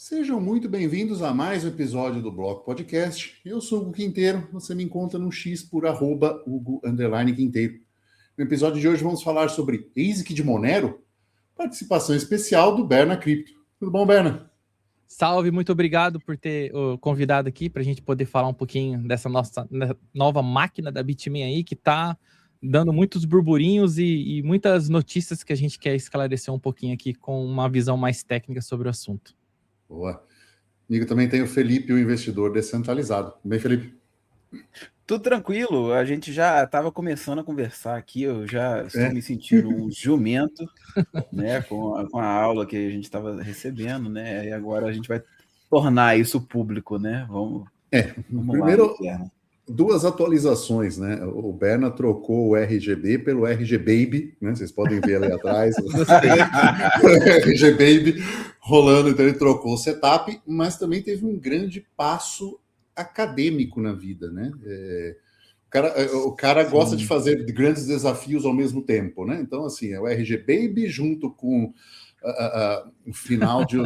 Sejam muito bem-vindos a mais um episódio do Bloco Podcast. Eu sou o Hugo Quinteiro, você me encontra no X por @Hugo_Quinteiro. No episódio de hoje vamos falar sobre ASIC de Monero, participação especial do Berna Cripto. Tudo bom, Berna? Salve, muito obrigado por ter convidado aqui para a gente poder falar um pouquinho dessa nossa nova máquina da Bitmain aí, que está dando muitos burburinhos e muitas notícias que a gente quer esclarecer um pouquinho aqui com uma visão mais técnica sobre o assunto. Boa. Comigo também tem o Felipe, o investidor descentralizado. Tudo bem, Felipe? Tudo tranquilo, a gente já estava começando a conversar aqui, eu já estou me sentindo um jumento, né, com a aula que a gente estava recebendo, né, e agora a gente vai tornar isso público, né, vamos primeiro, lá, duas atualizações, né, o Berna trocou o RGB pelo RGBaby, né, vocês podem ver ali atrás, o RGBaby rolando, então ele trocou o setup, mas também teve um grande passo acadêmico na vida, né? O cara gosta de fazer grandes desafios ao mesmo tempo, né? Então, assim, é o RGBaby junto com o final de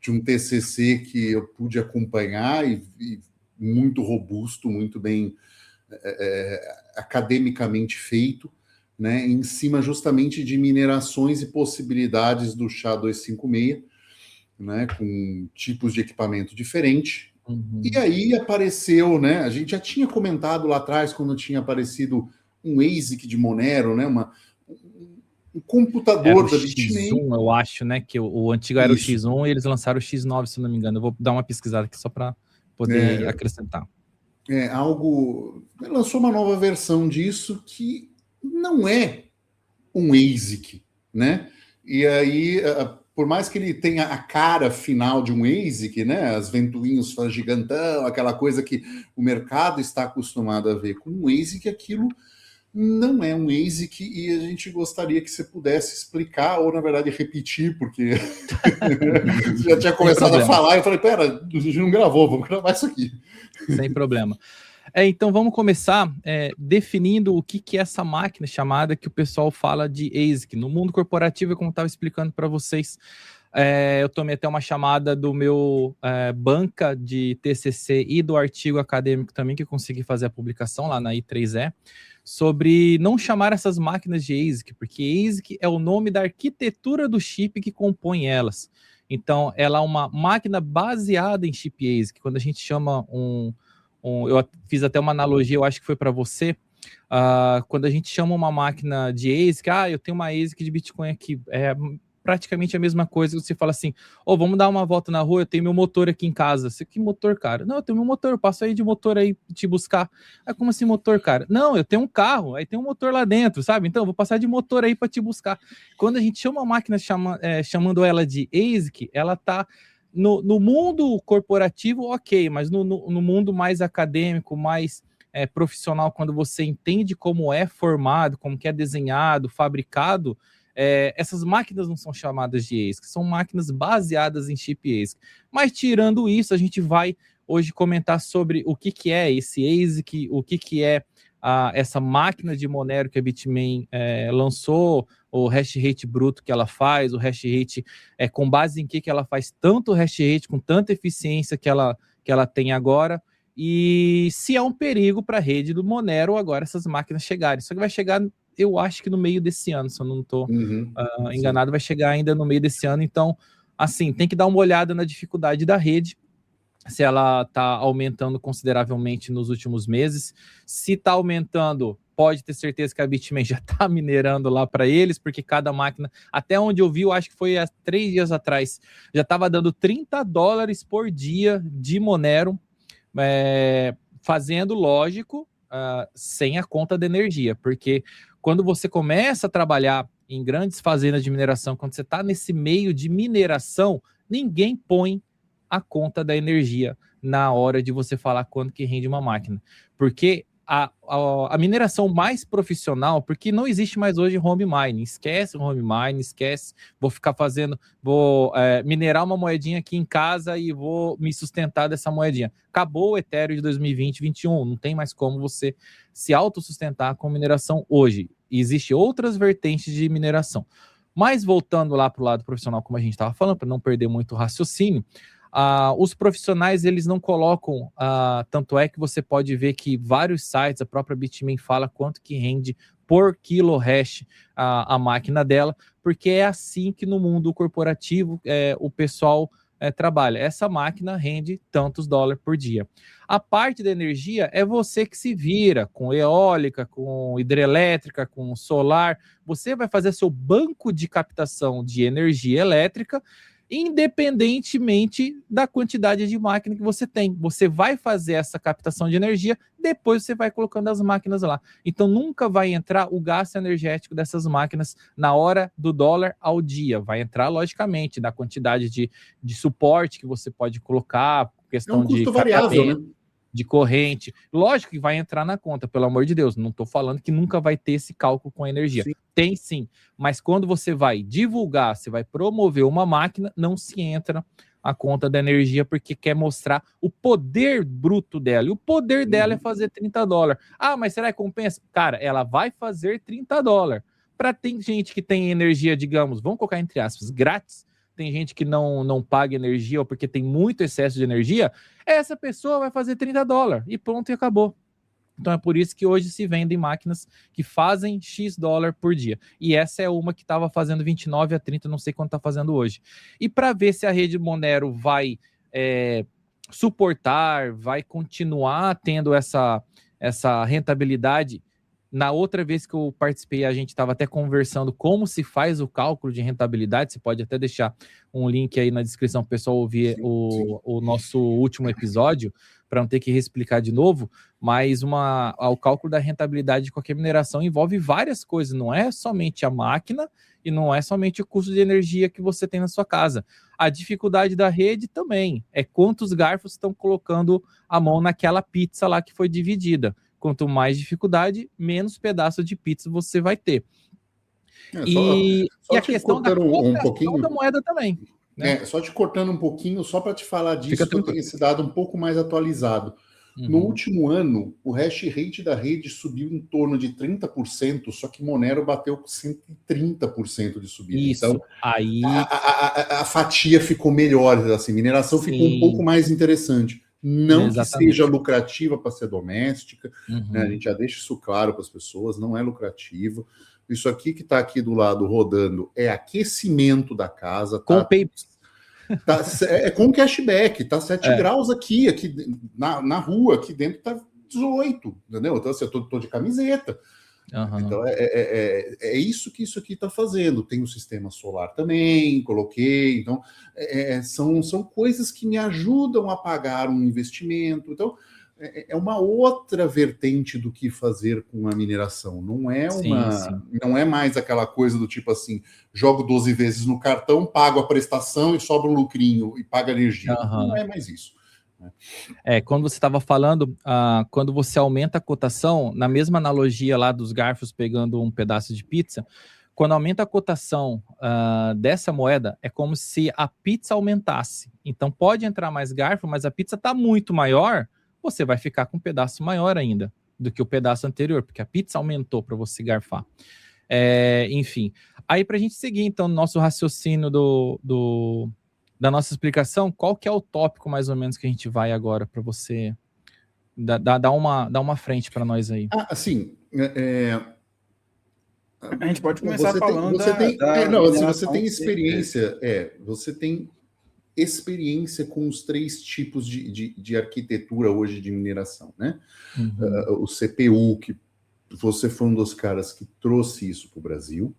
um TCC que eu pude acompanhar e muito robusto, muito bem academicamente feito, né? Em cima justamente de minerações e possibilidades do SHA-256, né? Com tipos de equipamento diferente. E aí apareceu, né? A gente já tinha comentado lá atrás, quando tinha aparecido um ASIC de Monero, né? Um computador da Bitmain. X1, eu acho, né? Que o antigo era o X1 e eles lançaram o X9, se não me engano. Eu vou dar uma pesquisada aqui só para poder acrescentar. Lançou uma nova versão disso que não é um ASIC, né? E aí, por mais que ele tenha a cara final de um ASIC, né, as ventoinhos gigantão, aquela coisa que o mercado está acostumado a ver com um ASIC, aquilo não é um ASIC e a gente gostaria que você pudesse explicar, ou na verdade repetir, porque você já tinha começado a falar, eu falei, pera, a gente não gravou, vamos gravar isso aqui. Sem problema. Então vamos começar definindo o que é essa máquina chamada que o pessoal fala de ASIC. No mundo corporativo, como eu estava explicando para vocês, eu tomei até uma chamada do meu banca de TCC e do artigo acadêmico também, que eu consegui fazer a publicação lá na I3E, sobre não chamar essas máquinas de ASIC, porque ASIC é o nome da arquitetura do chip que compõe elas. Então, ela é uma máquina baseada em chip ASIC. Quando a gente chama eu fiz até uma analogia, eu acho que foi para você, quando a gente chama uma máquina de ASIC, eu tenho uma ASIC de Bitcoin aqui, é praticamente a mesma coisa, você fala assim, vamos dar uma volta na rua, eu tenho meu motor aqui em casa. Você, que motor, cara? Não, eu tenho meu motor, eu passo aí de motor aí te buscar. Como assim motor, cara? Não, eu tenho um carro, aí tem um motor lá dentro, sabe? Então eu vou passar de motor aí para te buscar. Quando a gente chama uma máquina chamando ela de ASIC, ela tá no mundo corporativo, ok, mas no mundo mais acadêmico, mais profissional, quando você entende como é formado, como que é desenhado, fabricado, essas máquinas não são chamadas de ASIC, são máquinas baseadas em chip ASIC. Mas tirando isso, a gente vai hoje comentar sobre o que é esse ASIC, o que é essa máquina de Monero que a Bitmain lançou, o hash rate bruto que ela faz, o hash rate com base em que ela faz tanto hash rate com tanta eficiência que ela tem agora, e se é um perigo para a rede do Monero agora essas máquinas chegarem. Só que vai chegar, eu acho que no meio desse ano, se eu não estou enganado, vai chegar ainda no meio desse ano. Então, assim, tem que dar uma olhada na dificuldade da rede, se ela está aumentando consideravelmente nos últimos meses. Se está aumentando, pode ter certeza que a Bitmain já está minerando lá para eles, porque cada máquina, até onde eu vi, eu acho que foi há 3 dias atrás, já estava dando $30 por dia de Monero, fazendo, lógico, sem a conta de energia, porque quando você começa a trabalhar em grandes fazendas de mineração, quando você está nesse meio de mineração, ninguém põe a conta da energia na hora de você falar quanto que rende uma máquina, porque a mineração mais profissional, porque não existe mais hoje home mining, esquece o home mining, esquece, vou minerar uma moedinha aqui em casa e vou me sustentar dessa moedinha. Acabou o Ethereum de 2020, 2021, não tem mais como você se autossustentar com mineração hoje. Existem outras vertentes de mineração. Mas voltando lá para o lado profissional, como a gente estava falando, para não perder muito o raciocínio, Os profissionais, eles não colocam, tanto é que você pode ver que vários sites, a própria Bitmain fala quanto que rende por quilo hash a máquina dela, porque é assim que no mundo corporativo o pessoal trabalha. Essa máquina rende tantos dólares por dia. A parte da energia é você que se vira, com eólica, com hidrelétrica, com solar. Você vai fazer seu banco de captação de energia elétrica, independentemente da quantidade de máquina que você tem. Você vai fazer essa captação de energia, depois você vai colocando as máquinas lá. Então nunca vai entrar o gasto energético dessas máquinas na hora do dólar ao dia. Vai entrar, logicamente, da quantidade de suporte que você pode colocar, questão de custo variável, né? De corrente. Lógico que vai entrar na conta, pelo amor de Deus. Não estou falando que nunca vai ter esse cálculo com a energia. Sim. Tem sim. Mas quando você vai divulgar, você vai promover uma máquina, não se entra a conta da energia, porque quer mostrar o poder bruto dela. E o poder dela é fazer 30 dólares. Mas será que compensa? Cara, ela vai fazer 30 dólares. Para tem gente que tem energia, digamos, vamos colocar entre aspas, grátis, tem gente que não paga energia ou porque tem muito excesso de energia, essa pessoa vai fazer 30 dólares e pronto, e acabou. Então é por isso que hoje se vendem máquinas que fazem X dólar por dia. E essa é uma que estava fazendo 29 a 30, não sei quanto está fazendo hoje. E para ver se a rede Monero vai suportar, vai continuar tendo essa rentabilidade. Na outra vez que eu participei, a gente estava até conversando como se faz o cálculo de rentabilidade. Você pode até deixar um link aí na descrição para o pessoal ouvir o nosso último episódio, para não ter que reexplicar de novo. Mas o cálculo da rentabilidade de qualquer mineração envolve várias coisas. Não é somente a máquina e não é somente o custo de energia que você tem na sua casa. A dificuldade da rede também é quantos garfos estão colocando a mão naquela pizza lá que foi dividida. Quanto mais dificuldade, menos pedaço de pizza você vai ter. E a questão da cotação da moeda também. Né? Só te cortando um pouquinho, só para te falar disso, que eu tenho esse dado um pouco mais atualizado. No último ano, o hash rate da rede subiu em torno de 30%, só que Monero bateu com 130% de subida. Isso, então, aí... a fatia ficou melhor, assim, mineração ficou um pouco mais interessante. Não Exatamente. Que seja lucrativa para ser doméstica, né? A gente já deixa isso claro para as pessoas, não é lucrativo. Isso aqui que está aqui do lado rodando é aquecimento da casa. Com com cashback, tá 7 graus aqui na rua, aqui dentro tá 18, entendeu? Então assim, eu tô de camiseta. Então é isso que isso aqui está fazendo. Tem o sistema solar também, coloquei. Então são coisas que me ajudam a pagar um investimento. Então é uma outra vertente do que fazer com a mineração. Não é não é mais aquela coisa do tipo assim, jogo 12 vezes no cartão, pago a prestação e sobra um lucrinho e paga energia. Não é mais isso. Quando você estava falando, quando você aumenta a cotação, na mesma analogia lá dos garfos pegando um pedaço de pizza, quando aumenta a cotação dessa moeda, é como se a pizza aumentasse. Então pode entrar mais garfo, mas a pizza está muito maior, você vai ficar com um pedaço maior ainda do que o pedaço anterior, porque a pizza aumentou para você garfar. Enfim, aí para a gente seguir então o nosso raciocínio da nossa explicação, qual que é o tópico mais ou menos que a gente vai agora para você dar uma frente para nós aí? Assim, a gente pode começar falando você tem experiência, você tem experiência com os 3 tipos de arquitetura hoje de mineração, né? O CPU, que você foi um dos caras que trouxe isso para o Brasil,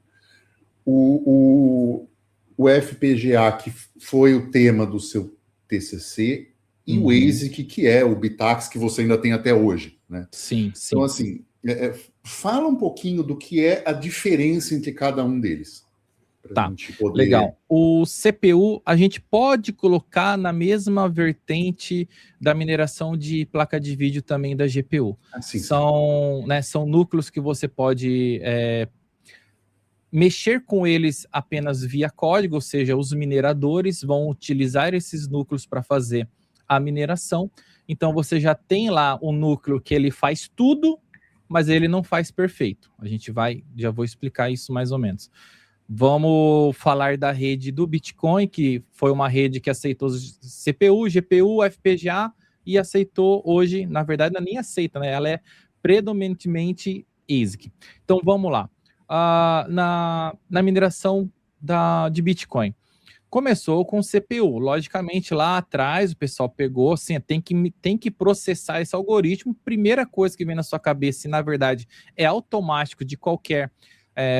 o FPGA, que foi o tema do seu TCC, e o ASIC, que é o Bitax, que você ainda tem até hoje, né? Sim. Então, assim, fala um pouquinho do que é a diferença entre cada um deles. Tá, legal. O CPU, a gente pode colocar na mesma vertente da mineração de placa de vídeo também da GPU. São núcleos que você pode... mexer com eles apenas via código, ou seja, os mineradores vão utilizar esses núcleos para fazer a mineração. Então, você já tem lá um núcleo que ele faz tudo, mas ele não faz perfeito. Já vou explicar isso mais ou menos. Vamos falar da rede do Bitcoin, que foi uma rede que aceitou CPU, GPU, FPGA e aceitou hoje, na verdade, não nem aceita, né? Ela é predominantemente ASIC. Então vamos lá. Na mineração de Bitcoin. Começou com CPU. Logicamente, lá atrás, o pessoal pegou, assim, tem que processar esse algoritmo. Primeira coisa que vem na sua cabeça, e na verdade é automático de qualquer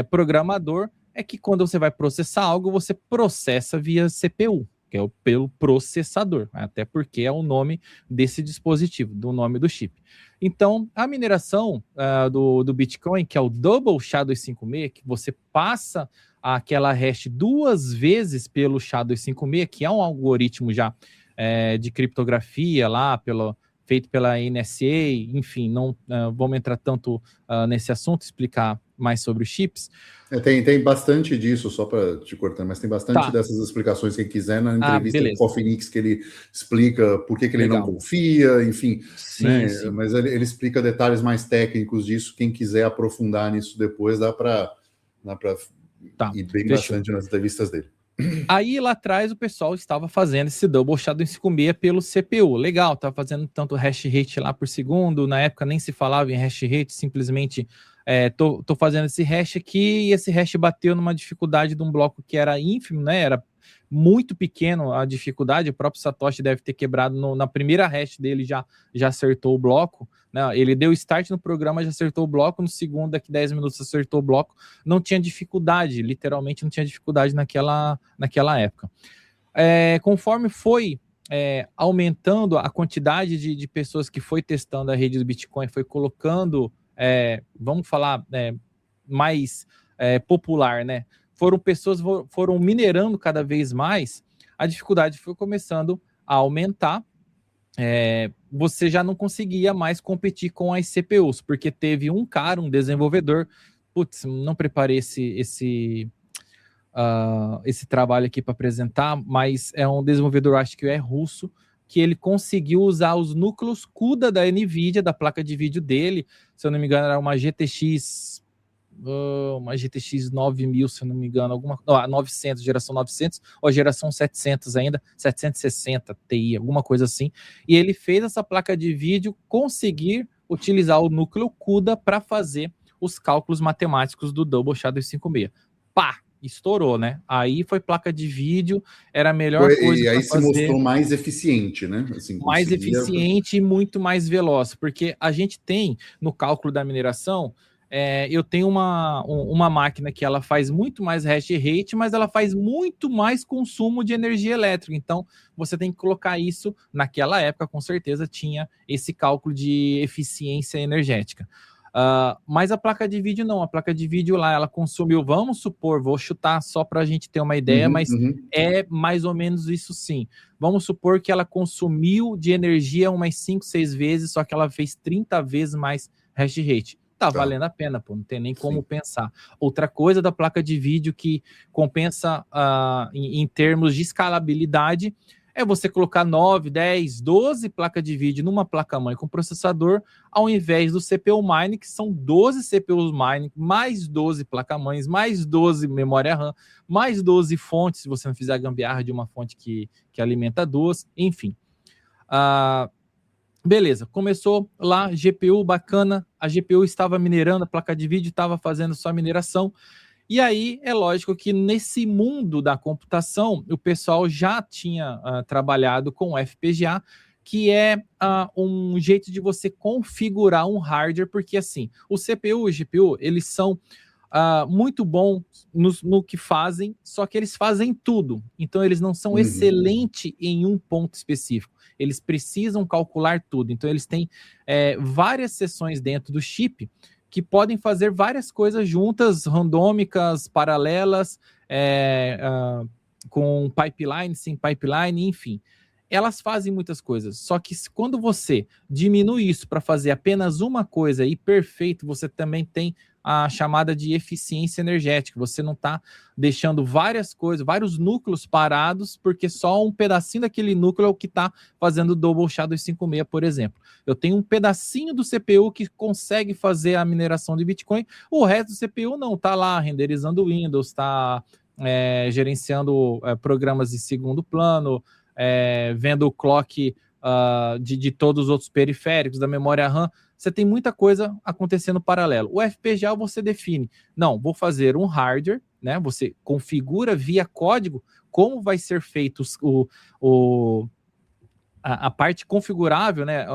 programador, é que quando você vai processar algo, você processa via CPU, que é pelo processador, até porque é o nome desse dispositivo, do nome do chip. Então, a mineração do Bitcoin, que é o Double SHA-256, que você passa aquela hash 2 vezes pelo SHA-256, que é um algoritmo já de criptografia lá, feito pela NSA, enfim, não vamos entrar tanto nesse assunto, explicar mais sobre os chips. Tem bastante disso, só para te cortar, mas tem bastante dessas explicações, quem quiser, na entrevista do Phoenix, que ele explica por que ele não confia, enfim, sim, né? Sim. Mas ele explica detalhes mais técnicos disso, quem quiser aprofundar nisso depois, dá para ir bem bastante nas entrevistas dele. Aí lá atrás o pessoal estava fazendo esse Double SHA-256 pelo CPU. Legal, estava fazendo tanto hash rate lá por segundo, na época nem se falava em hash rate, simplesmente tô fazendo esse hash aqui e esse hash bateu numa dificuldade de um bloco que era ínfimo, né? Era muito pequeno a dificuldade, o próprio Satoshi deve ter quebrado na primeira hash dele, já acertou o bloco, né? Ele deu start no programa, já acertou o bloco, no segundo, daqui 10 minutos acertou o bloco, não tinha dificuldade, literalmente não tinha dificuldade naquela época. Conforme foi aumentando a quantidade de pessoas que foi testando a rede do Bitcoin, foi colocando, vamos falar mais popular, né? Foram minerando cada vez mais, a dificuldade foi começando a aumentar, você já não conseguia mais competir com as CPUs, porque teve um desenvolvedor, não preparei esse trabalho aqui para apresentar, mas é um desenvolvedor, acho que é russo, que ele conseguiu usar os núcleos CUDA da NVIDIA, da placa de vídeo dele, se eu não me engano era uma GTX 9000, se eu não me engano, 900, geração 900, ou geração 700 ainda, 760 Ti, alguma coisa assim, e ele fez essa placa de vídeo conseguir utilizar o núcleo CUDA para fazer os cálculos matemáticos do Double SHA-256. Pá! Estourou, né? Aí foi placa de vídeo, era a melhor coisa. E aí se mostrou mais eficiente, né? Assim, mais eficiente e muito mais veloz, porque a gente tem no cálculo da mineração, eu tenho uma máquina que ela faz muito mais hash rate, mas ela faz muito mais consumo de energia elétrica. Então, você tem que colocar isso, naquela época, com certeza, tinha esse cálculo de eficiência energética. Mas a placa de vídeo não, a placa de vídeo lá, ela consumiu, vamos supor, vou chutar só para a gente ter uma ideia, mas é mais ou menos isso sim. Vamos supor que ela consumiu de energia umas 5, 6 vezes, só que ela fez 30 vezes mais hash rate. Tá valendo a pena, não tem nem como pensar. Outra coisa da placa de vídeo que compensa em termos de escalabilidade é você colocar 9, 10, 12 placas de vídeo numa placa-mãe com processador, ao invés do CPU Mine, que são 12 CPUs Mine, mais 12 placa-mães, mais 12 memória RAM, mais 12 fontes, se você não fizer a gambiarra de uma fonte que alimenta duas, enfim. Beleza, começou lá, GPU bacana, a GPU estava minerando, a placa de vídeo estava fazendo sua mineração, e aí é lógico que nesse mundo da computação, o pessoal já tinha trabalhado com FPGA, que é um jeito de você configurar um hardware, porque assim, o CPU e o GPU, eles são muito bons no que fazem, só que eles fazem tudo, então eles não são excelentes em um ponto específico, eles precisam calcular tudo, então eles têm várias seções dentro do chip, que podem fazer várias coisas juntas, randômicas, paralelas, com pipeline, sem pipeline, enfim. Elas fazem muitas coisas, só que quando você diminui isso para fazer apenas uma coisa e perfeito, você também tem a chamada de eficiência energética. Você não está deixando várias coisas, vários núcleos parados, porque só um pedacinho daquele núcleo é o que está fazendo o Double SHA-256, por exemplo. Eu tenho um pedacinho do CPU que consegue fazer a mineração de Bitcoin, o resto do CPU não, está lá renderizando Windows, está gerenciando programas de segundo plano, vendo o clock de todos os outros periféricos, da memória RAM. Você tem muita coisa acontecendo paralelo. O FPGA você define, não, vou fazer um hardware, né? Você configura via código como vai ser feito a parte configurável, né?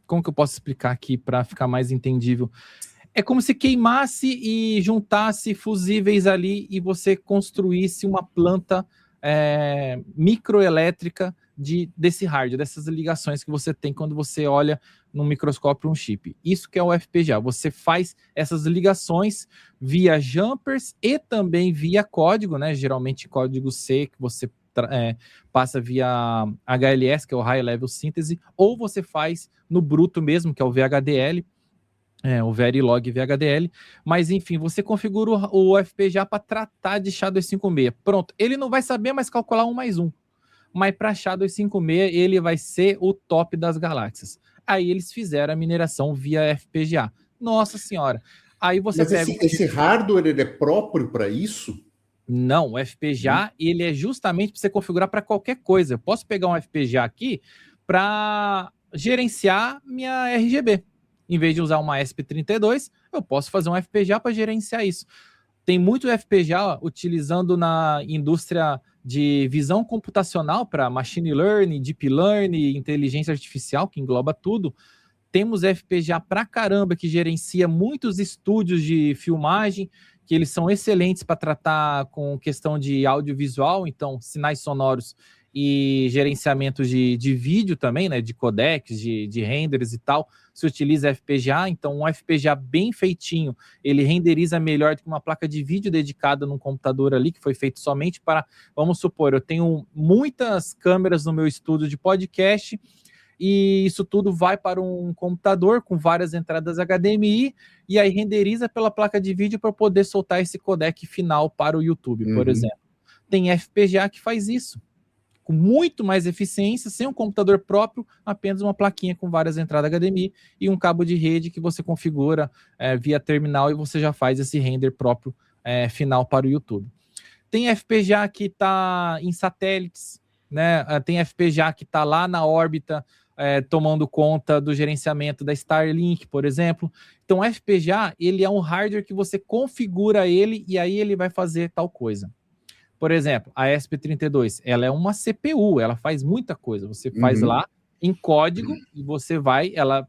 Como que eu posso explicar aqui para ficar mais entendível? É como se queimasse e juntasse fusíveis ali e você construísse uma planta microelétrica desse hardware, dessas ligações que você tem quando você olha no microscópio um chip. Isso que é o FPGA. Você faz essas ligações via jumpers e também via código, né? Geralmente código C, que você passa via HLS, que é o High Level Synthesis, ou você faz no bruto mesmo, que é o VHDL, o Verilog VHDL, mas enfim, você configura o FPGA para tratar de SHA-256. Pronto, ele não vai saber mais calcular 1 mais 1, mas para SHA-256 ele vai ser o top das galáxias. Aí eles fizeram a mineração via FPGA. Nossa senhora! Aí você mas pega... esse hardware ele é próprio para isso? Não, o FPGA ele é justamente para você configurar para qualquer coisa. Eu posso pegar um FPGA aqui para gerenciar minha RGB. Em vez de usar uma ESP32, eu posso fazer um FPGA para gerenciar isso. Tem muito FPGA utilizando na indústria de visão computacional para machine learning, deep learning, inteligência artificial, que engloba tudo. Temos FPGA pra caramba que gerencia muitos estúdios de filmagem, que eles são excelentes para tratar com questão de audiovisual, então sinais sonoros e gerenciamento de vídeo também, né, de codecs, de renders e tal, se utiliza FPGA. Então um FPGA bem feitinho, ele renderiza melhor do que uma placa de vídeo dedicada num computador ali, que foi feito somente para, vamos supor, eu tenho muitas câmeras no meu estúdio de podcast, e isso tudo vai para um computador com várias entradas HDMI, e aí renderiza pela placa de vídeo para poder soltar esse codec final para o YouTube, por exemplo. Tem FPGA que faz isso, com muito mais eficiência, sem um computador próprio, apenas uma plaquinha com várias entradas HDMI e um cabo de rede que você configura via terminal e você já faz esse render próprio final para o YouTube. Tem FPGA que está em satélites, né? Tem FPGA que está lá na órbita, tomando conta do gerenciamento da Starlink, por exemplo. Então, o FPGA, ele é um hardware que você configura ele e aí ele vai fazer tal coisa. Por exemplo, a ESP32, ela é uma CPU, ela faz muita coisa. Você faz lá em código e você ela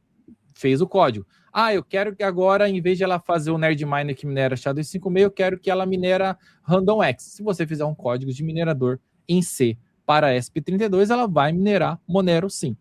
fez o código. Eu quero que agora, em vez de ela fazer o NerdMiner que minera SHA-256, eu quero que ela minera RandomX. Se você fizer um código de minerador em C para a ESP32, ela vai minerar Monero sim.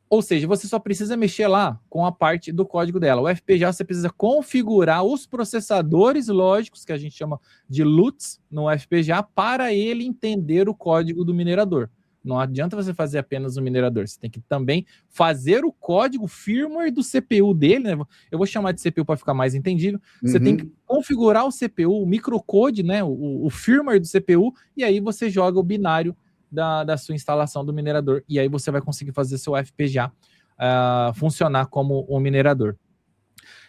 Ou seja, você só precisa mexer lá com a parte do código dela. O FPGA você precisa configurar os processadores lógicos, que a gente chama de LUTs, no FPGA, para ele entender o código do minerador. Não adianta você fazer apenas o minerador, você tem que também fazer o código firmware do CPU dele, né? Eu vou chamar de CPU para ficar mais entendível. Você tem que configurar o CPU, o microcode, né? O firmware do CPU, e aí você joga o binário da sua instalação do minerador, e aí você vai conseguir fazer seu FPGA funcionar como um minerador.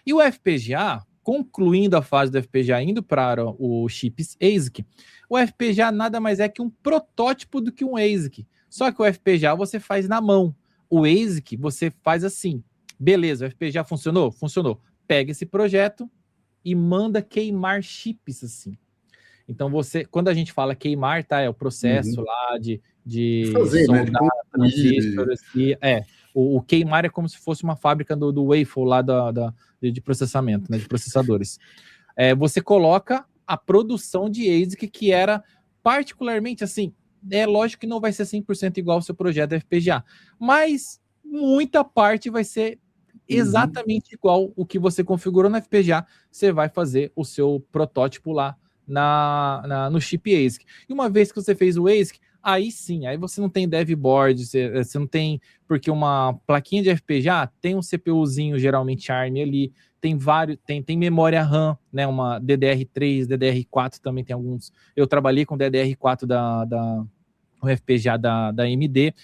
E o FPGA, concluindo a fase do FPGA, indo para o chips ASIC, o FPGA nada mais é que um protótipo do que um ASIC, só que o FPGA você faz na mão, o ASIC você faz assim, beleza, o FPGA funcionou? Funcionou. Pega esse projeto e manda queimar chips assim. Então, quando a gente fala queimar, tá? É o processo lá de fazer, soldar, né? transistores. O queimar é como se fosse uma fábrica do waffle lá de processamento, né? De processadores. Você coloca a produção de ASIC, que era particularmente assim, lógico que não vai ser 100% igual ao seu projeto FPGA, mas muita parte vai ser exatamente igual o que você configurou no FPGA, você vai fazer o seu protótipo lá no chip ASIC. E uma vez que você fez o ASIC, aí sim, aí você não tem dev board, você não tem, porque uma plaquinha de FPGA tem um CPUzinho geralmente ARM ali, tem vários, tem memória RAM, né? Uma DDR3, DDR4 também tem alguns. Eu trabalhei com DDR4 o FPGA da AMD.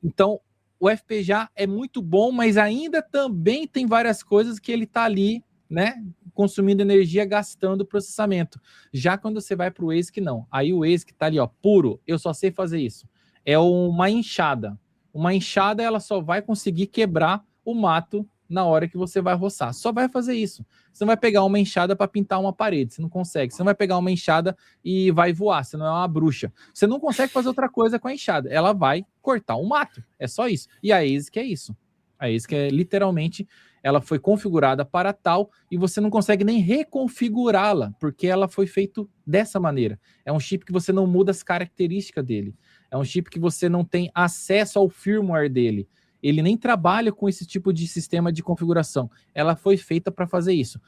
Então, o FPGA é muito bom, mas ainda também tem várias coisas que ele está ali, né, consumindo energia, gastando processamento. Já quando você vai para o ASIC, não. Aí o ASIC está ali, ó, puro, eu só sei fazer isso. É uma enxada. Uma enxada, ela só vai conseguir quebrar o mato na hora que você vai roçar. Só vai fazer isso. Você não vai pegar uma enxada para pintar uma parede, você não consegue. Você não vai pegar uma enxada e vai voar, você não é uma bruxa. Você não consegue fazer outra coisa com a enxada. Ela vai cortar um mato. É só isso. E a ASIC é isso. A ASIC é literalmente, ela foi configurada para tal e você não consegue nem reconfigurá-la, porque ela foi feita dessa maneira. É um chip que você não muda as características dele. É um chip que você não tem acesso ao firmware dele. Ele nem trabalha com esse tipo de sistema de configuração. Ela foi feita para fazer isso.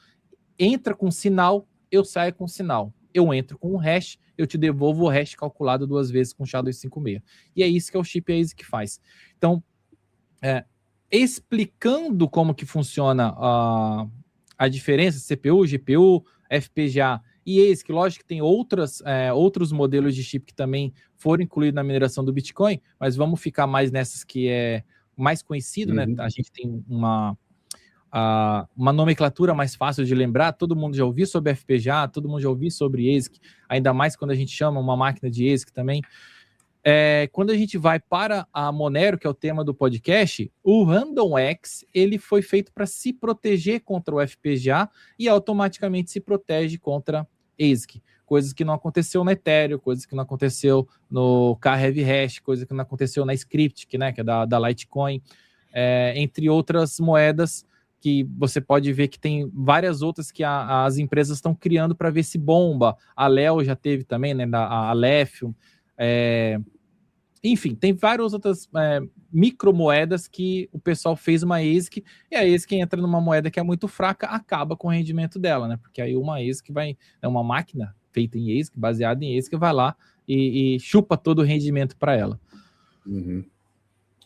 Entra com sinal, eu saio com sinal. Eu entro com um hash, eu te devolvo o hash calculado 2 vezes com SHA-256. E é isso que é o chip ASIC faz. Então, explicando como que funciona a diferença CPU, GPU, FPGA e ASIC, lógico que tem outros modelos de chip que também foram incluídos na mineração do Bitcoin, mas vamos ficar mais nessas que é mais conhecido, né? A gente tem uma nomenclatura mais fácil de lembrar, todo mundo já ouviu sobre FPGA, todo mundo já ouviu sobre ASIC, ainda mais quando a gente chama uma máquina de ASIC também. Quando a gente vai para a Monero, que é o tema do podcast, o RandomX, ele foi feito para se proteger contra o FPGA e automaticamente se protege contra ASIC. Coisas que não aconteceu no Ethereum, coisas que não aconteceu no K-Heavy Hash, coisas que não aconteceu na Script, né, que é da Litecoin, entre outras moedas que você pode ver que tem várias outras que as empresas estão criando para ver se bomba. A Leo já teve também, né, a Alephium. Enfim, tem várias outras micromoedas que o pessoal fez uma ASIC, e a ASIC entra numa moeda que é muito fraca, acaba com o rendimento dela, né? Porque aí uma ASIC uma máquina feita em ASIC, baseada em ASIC, vai lá e chupa todo o rendimento para ela. Uhum.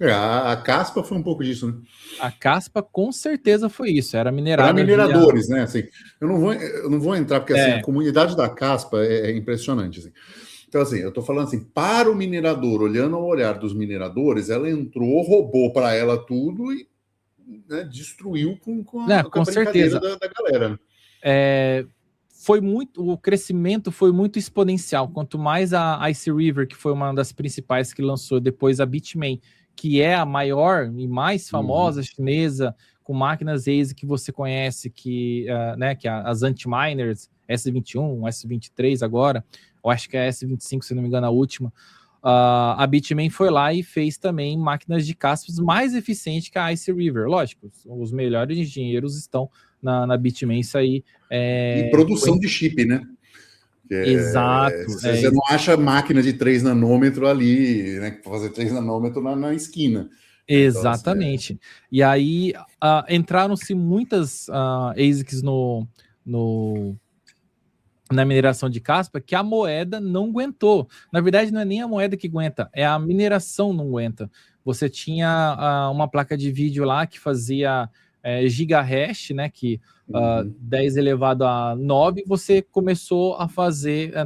A Caspa foi um pouco disso, né? A Caspa com certeza foi isso, era minerada. Para mineradores, né? Assim, eu não vou entrar, porque assim, a comunidade da Caspa é impressionante. Assim. Então, assim, eu estou falando assim, para o minerador, olhando ao olhar dos mineradores, ela entrou, roubou para ela tudo e, né, destruiu com a brincadeira da galera. O crescimento foi muito exponencial. Quanto mais a Ice River, que foi uma das principais que lançou, depois a Bitmain, que é a maior e mais famosa chinesa, com máquinas ASIC que você conhece, que as anti-miners, S21, S23 agora, eu acho que é a S25, se não me engano, a última. A Bitmain foi lá e fez também máquinas de Caspas mais eficientes que a Ice River. Lógico, os melhores engenheiros estão na Bitmain, isso aí. E produção de chip, né? Exato. Você não acha máquina de 3 nanômetros ali, né? Para fazer 3 nanômetros na esquina. Exatamente. Então, assim, e aí entraram-se muitas ASICs na mineração de Caspa que a moeda não aguentou. Na verdade, não é nem a moeda que aguenta, é a mineração não aguenta. Você tinha uma placa de vídeo lá que fazia gigahash, né, que 10 elevado a 9, você começou a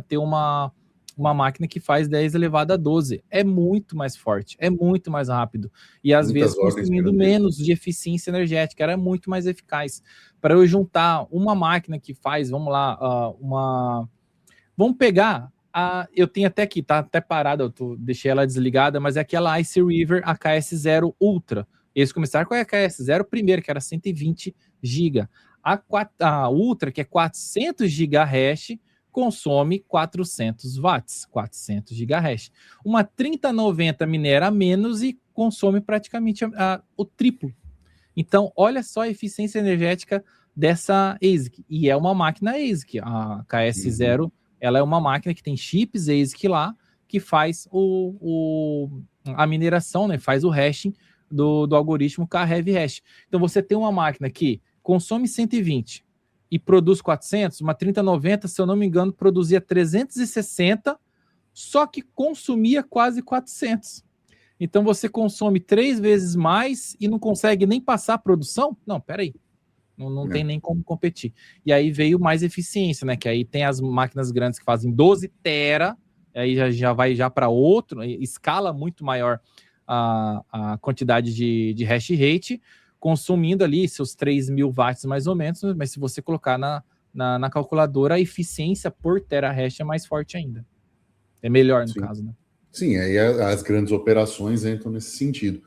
ter uma máquina que faz 10 elevado a 12. É muito mais forte, é muito mais rápido. E às vezes consumindo menos de eficiência energética, era muito mais eficaz. Para eu juntar uma máquina que faz, vamos lá, vamos pegar, eu tenho até aqui, tá até parada, deixei ela desligada, mas é aquela Ice River AKS0 Ultra. Eles começaram com a AKS0 primeiro, que era 120 GB. A Ultra, que é 400 GHz, consome 400 watts, 400 GHz. Uma 3090 minera menos e consome praticamente o triplo. Então, olha só a eficiência energética dessa ASIC. E é uma máquina ASIC. A KS0, ela é uma máquina que tem chips ASIC lá, que faz a mineração, né? Faz o hashing do algoritmo K-Heavy Hash. Então, você tem uma máquina que consome 120 e produz 400, uma 3090, se eu não me engano, produzia 360, só que consumia quase 400. Então, você consome 3 vezes mais e não consegue nem passar a produção? Não, peraí. Não tem nem como competir. E aí veio mais eficiência, né? Que aí tem as máquinas grandes que fazem 12 tera, aí já vai para outro, escala muito maior a quantidade de hash rate, consumindo ali seus 3.000 watts mais ou menos, mas se você colocar na calculadora, a eficiência por terahash é mais forte ainda. É melhor, no caso, né? Sim, aí as grandes operações entram nesse sentido.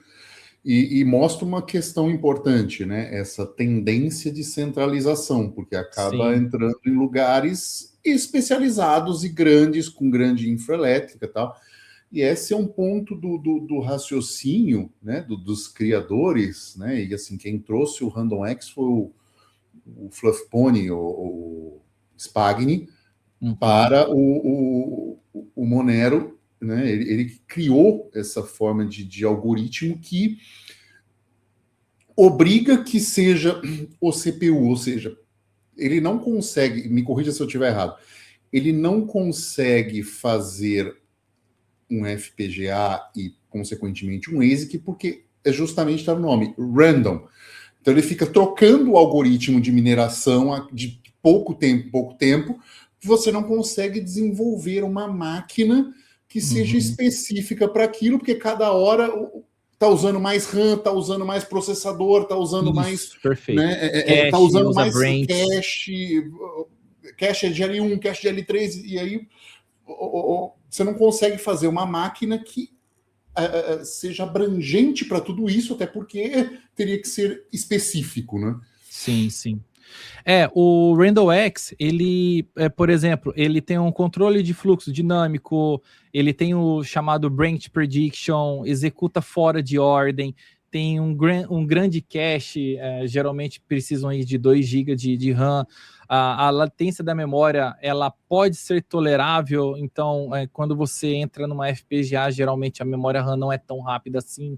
E mostra uma questão importante, né? Essa tendência de centralização, porque acaba entrando em lugares especializados e grandes, com grande infraelétrica e tal. E esse é um ponto do raciocínio, né? Dos criadores, né? E assim, quem trouxe o RandomX foi o Fluff Pony, o Spagni, para o Monero, né? Ele criou essa forma de algoritmo que obriga que seja o CPU, ou seja, ele não consegue, me corrija se eu estiver errado, ele não consegue fazer um FPGA e, consequentemente, um ASIC, porque é justamente está no nome, random. Então ele fica trocando o algoritmo de mineração de pouco tempo, você não consegue desenvolver uma máquina que seja específica para aquilo, porque cada hora está usando mais RAM, está usando mais processador, está usando mais... Perfeito. Está usando mais cache de L1, cache de L3, e aí você não consegue fazer uma máquina que seja abrangente para tudo isso, até porque teria que ser específico, né? Sim. O RandomX, ele, por exemplo, ele tem um controle de fluxo dinâmico, ele tem o chamado Branch Prediction, executa fora de ordem, tem um grande cache, geralmente precisam aí de 2 GB de RAM, a latência da memória, ela pode ser tolerável, então, quando você entra numa FPGA, geralmente a memória RAM não é tão rápida assim,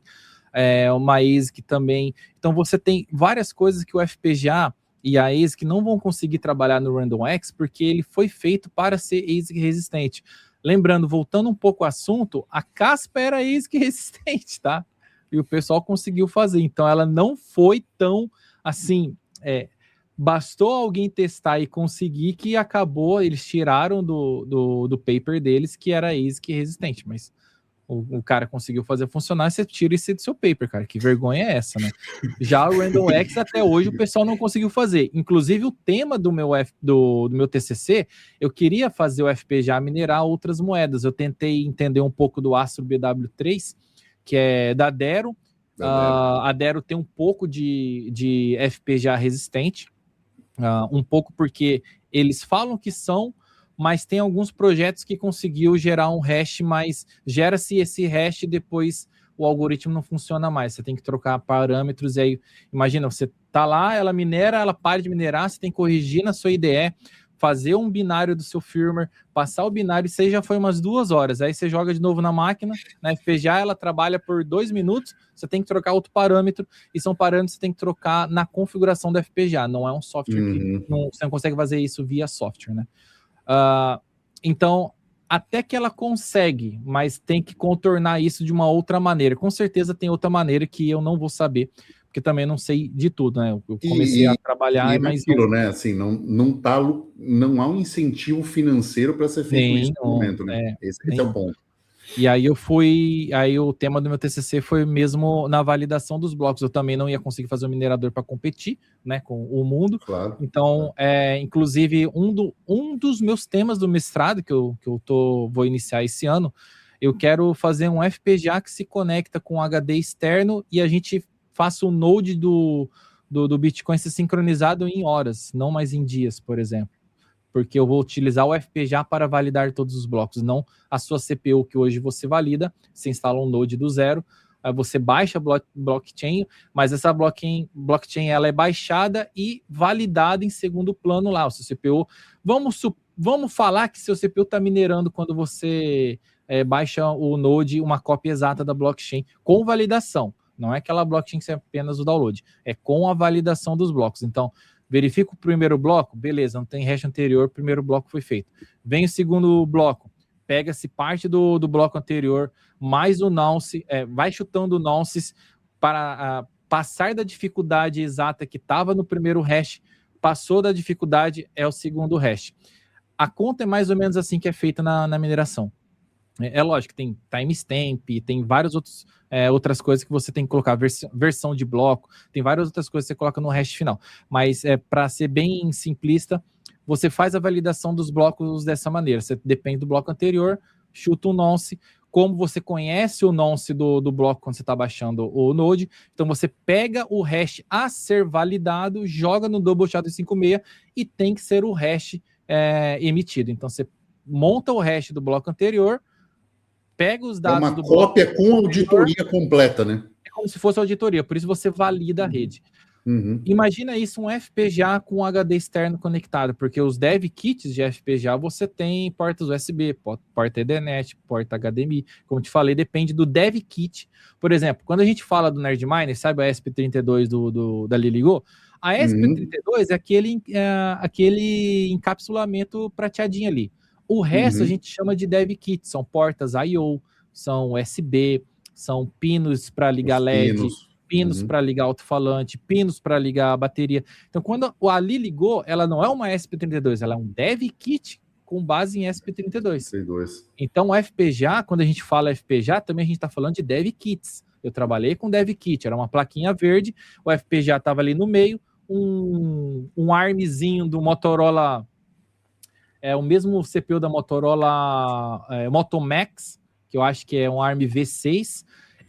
uma ASIC também, então você tem várias coisas que o FPGA e a ASIC não vão conseguir trabalhar no RandomX porque ele foi feito para ser ASIC resistente. Lembrando, voltando um pouco ao assunto, a Caspa era ASIC resistente, tá? E o pessoal conseguiu fazer. Então, ela não foi tão, assim, bastou alguém testar e conseguir que acabou, eles tiraram do paper deles que era ASIC resistente, mas o cara conseguiu fazer funcionar, você tira isso do seu paper, cara. Que vergonha é essa, né? Já o RandomX, até hoje, o pessoal não conseguiu fazer. Inclusive, o tema do meu TCC, eu queria fazer o FPGA minerar outras moedas. Eu tentei entender um pouco do Astro BW3, que é da Dero. A Dero tem um pouco de FPGA resistente, um pouco porque eles falam que são, mas tem alguns projetos que conseguiu gerar um hash, mas gera-se esse hash e depois o algoritmo não funciona mais. Você tem que trocar parâmetros e aí, imagina, você tá lá, ela minera, ela para de minerar, você tem que corrigir na sua IDE, fazer um binário do seu firmware, passar o binário, isso aí já foi umas 2 horas. Aí você joga de novo na máquina, na FPGA, ela trabalha por 2 minutos, você tem que trocar outro parâmetro, e são parâmetros que você tem que trocar na configuração da FPGA, não é um software que você não consegue fazer isso via software, né? Então, até que ela consegue, mas tem que contornar isso de uma outra maneira. Com certeza tem outra maneira que eu não vou saber, porque também não sei de tudo, né? Eu comecei a trabalhar, mas aquilo, né? Assim, não há um incentivo financeiro para ser feito isso no momento, né? Esse é o ponto. E aí aí o tema do meu TCC foi mesmo na validação dos blocos. Eu também não ia conseguir fazer um minerador para competir, né, com o mundo. Claro. Então, inclusive, um dos meus temas do mestrado que eu vou iniciar esse ano, eu quero fazer um FPGA que se conecta com um HD externo e a gente faça o node do Bitcoin ser sincronizado em horas, não mais em dias, por exemplo. Porque eu vou utilizar o FPGA para validar todos os blocos, não a sua CPU que hoje você valida, você instala um node do zero, aí você baixa a blockchain, mas essa blockchain ela é baixada e validada em segundo plano lá, o seu CPU. Vamos falar que seu CPU está minerando quando você baixa o node, uma cópia exata da blockchain, com validação. Não é aquela blockchain que é apenas o download, é com a validação dos blocos. Então, verifico o primeiro bloco, beleza, não tem hash anterior, o primeiro bloco foi feito. Vem o segundo bloco, pega-se parte do bloco anterior, mais o nonce, vai chutando o nonces para passar da dificuldade exata que estava no primeiro hash, passou da dificuldade, é o segundo hash. A conta é mais ou menos assim que é feita na mineração. É lógico, tem timestamp, tem várias outras coisas que você tem que colocar, versão de bloco, tem várias outras coisas que você coloca no hash final. Mas para ser bem simplista, você faz a validação dos blocos dessa maneira. Você depende do bloco anterior, chuta um nonce. Como você conhece o nonce do bloco quando você está baixando o node, então você pega o hash a ser validado, joga no Double SHA-256 e tem que ser o hash emitido. Então você monta o hash do bloco anterior, pega os dados do bloco. É uma cópia com auditoria completa, né? É como se fosse auditoria, por isso você valida a rede. Uhum. Imagina isso, um FPGA com HD externo conectado, porque os dev kits de FPGA você tem portas USB, porta Ethernet, porta HDMI, como te falei, depende do dev kit. Por exemplo, quando a gente fala do Nerdminer, sabe a ESP32 da Liligo? A ESP32 é aquele encapsulamento prateadinho ali. O resto a gente chama de dev kit, são portas I/O, são USB, são pinos para ligar LED, pinos para ligar alto-falante, pinos para ligar a bateria. Então, quando a Liligo, ela não é uma ESP32, ela é um dev kit com base em ESP32. Então, o FPGA, quando a gente fala FPGA, também a gente está falando de dev kits. Eu trabalhei com dev kit, era uma plaquinha verde, o FPGA estava ali no meio, um ARMzinho do Motorola, o mesmo CPU da Motorola Motomax, que eu acho que é um ARM V6,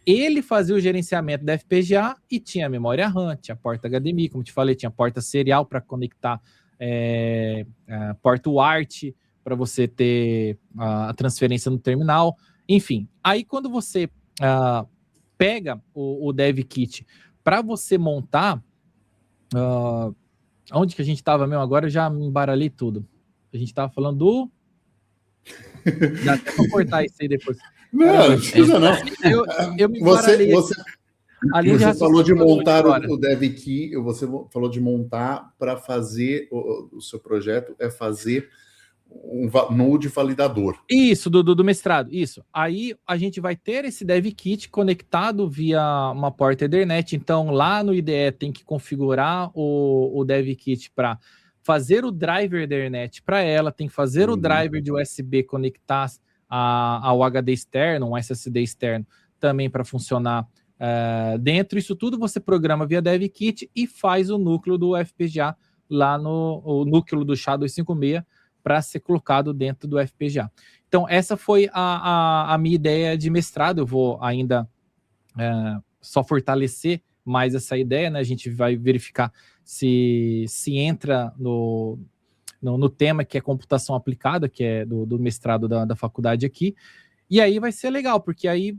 ele fazia o gerenciamento da FPGA e tinha memória RAM, tinha porta HDMI, como te falei, tinha porta serial para conectar porta UART para você ter a transferência no terminal. Enfim, aí quando você pega o dev kit para você montar, onde que a gente estava mesmo agora, eu já me embaralhei tudo. A gente estava falando do... Dá até para cortar isso aí depois. Não precisa não. Eu me embaralhei. Você falou de montar o dev key, você falou de montar para fazer o seu projeto, fazer um node validador. Isso, do mestrado, isso. Aí a gente vai ter esse dev kit conectado via uma porta Ethernet, então lá no IDE tem que configurar o dev kit para fazer o driver Ethernet para ela, tem que fazer o driver de USB conectar ao HD externo, um SSD externo também para funcionar dentro. Isso tudo você programa via dev kit e faz o núcleo do FPGA lá o núcleo do SHA-256 para ser colocado dentro do FPGA. Então essa foi a minha ideia de mestrado. Eu vou ainda só fortalecer mais essa ideia, né? A gente vai verificar se entra no tema que é computação aplicada, que é do mestrado da faculdade aqui, e aí vai ser legal, porque aí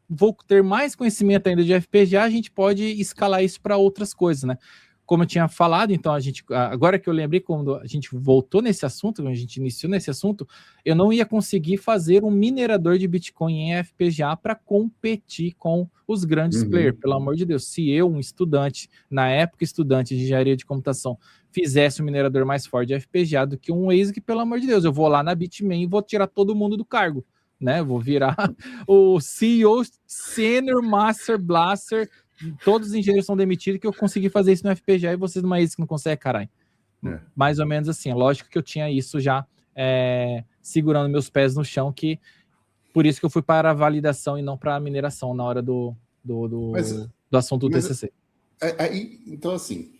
vou ter mais conhecimento ainda de FPGA, a gente pode escalar isso para outras coisas, né? Como eu tinha falado, então agora que eu lembrei, quando a gente voltou nesse assunto, quando a gente iniciou nesse assunto, eu não ia conseguir fazer um minerador de Bitcoin em FPGA para competir com os grandes players, pelo amor de Deus. Se eu, um estudante, na época estudante de engenharia de computação, fizesse um minerador mais forte de FPGA do que um ASIC, pelo amor de Deus, eu vou lá na Bitmain e vou tirar todo mundo do cargo, né? Vou virar o CEO, Senior Master Blaster. Todos os engenheiros são demitidos, que eu consegui fazer isso no FPGA e vocês numa ASIC não conseguem, caralho. Mais ou menos assim. Lógico que eu tinha isso já segurando meus pés no chão, que por isso que eu fui para a validação e não para a mineração na hora do assunto do TCC. Então, assim,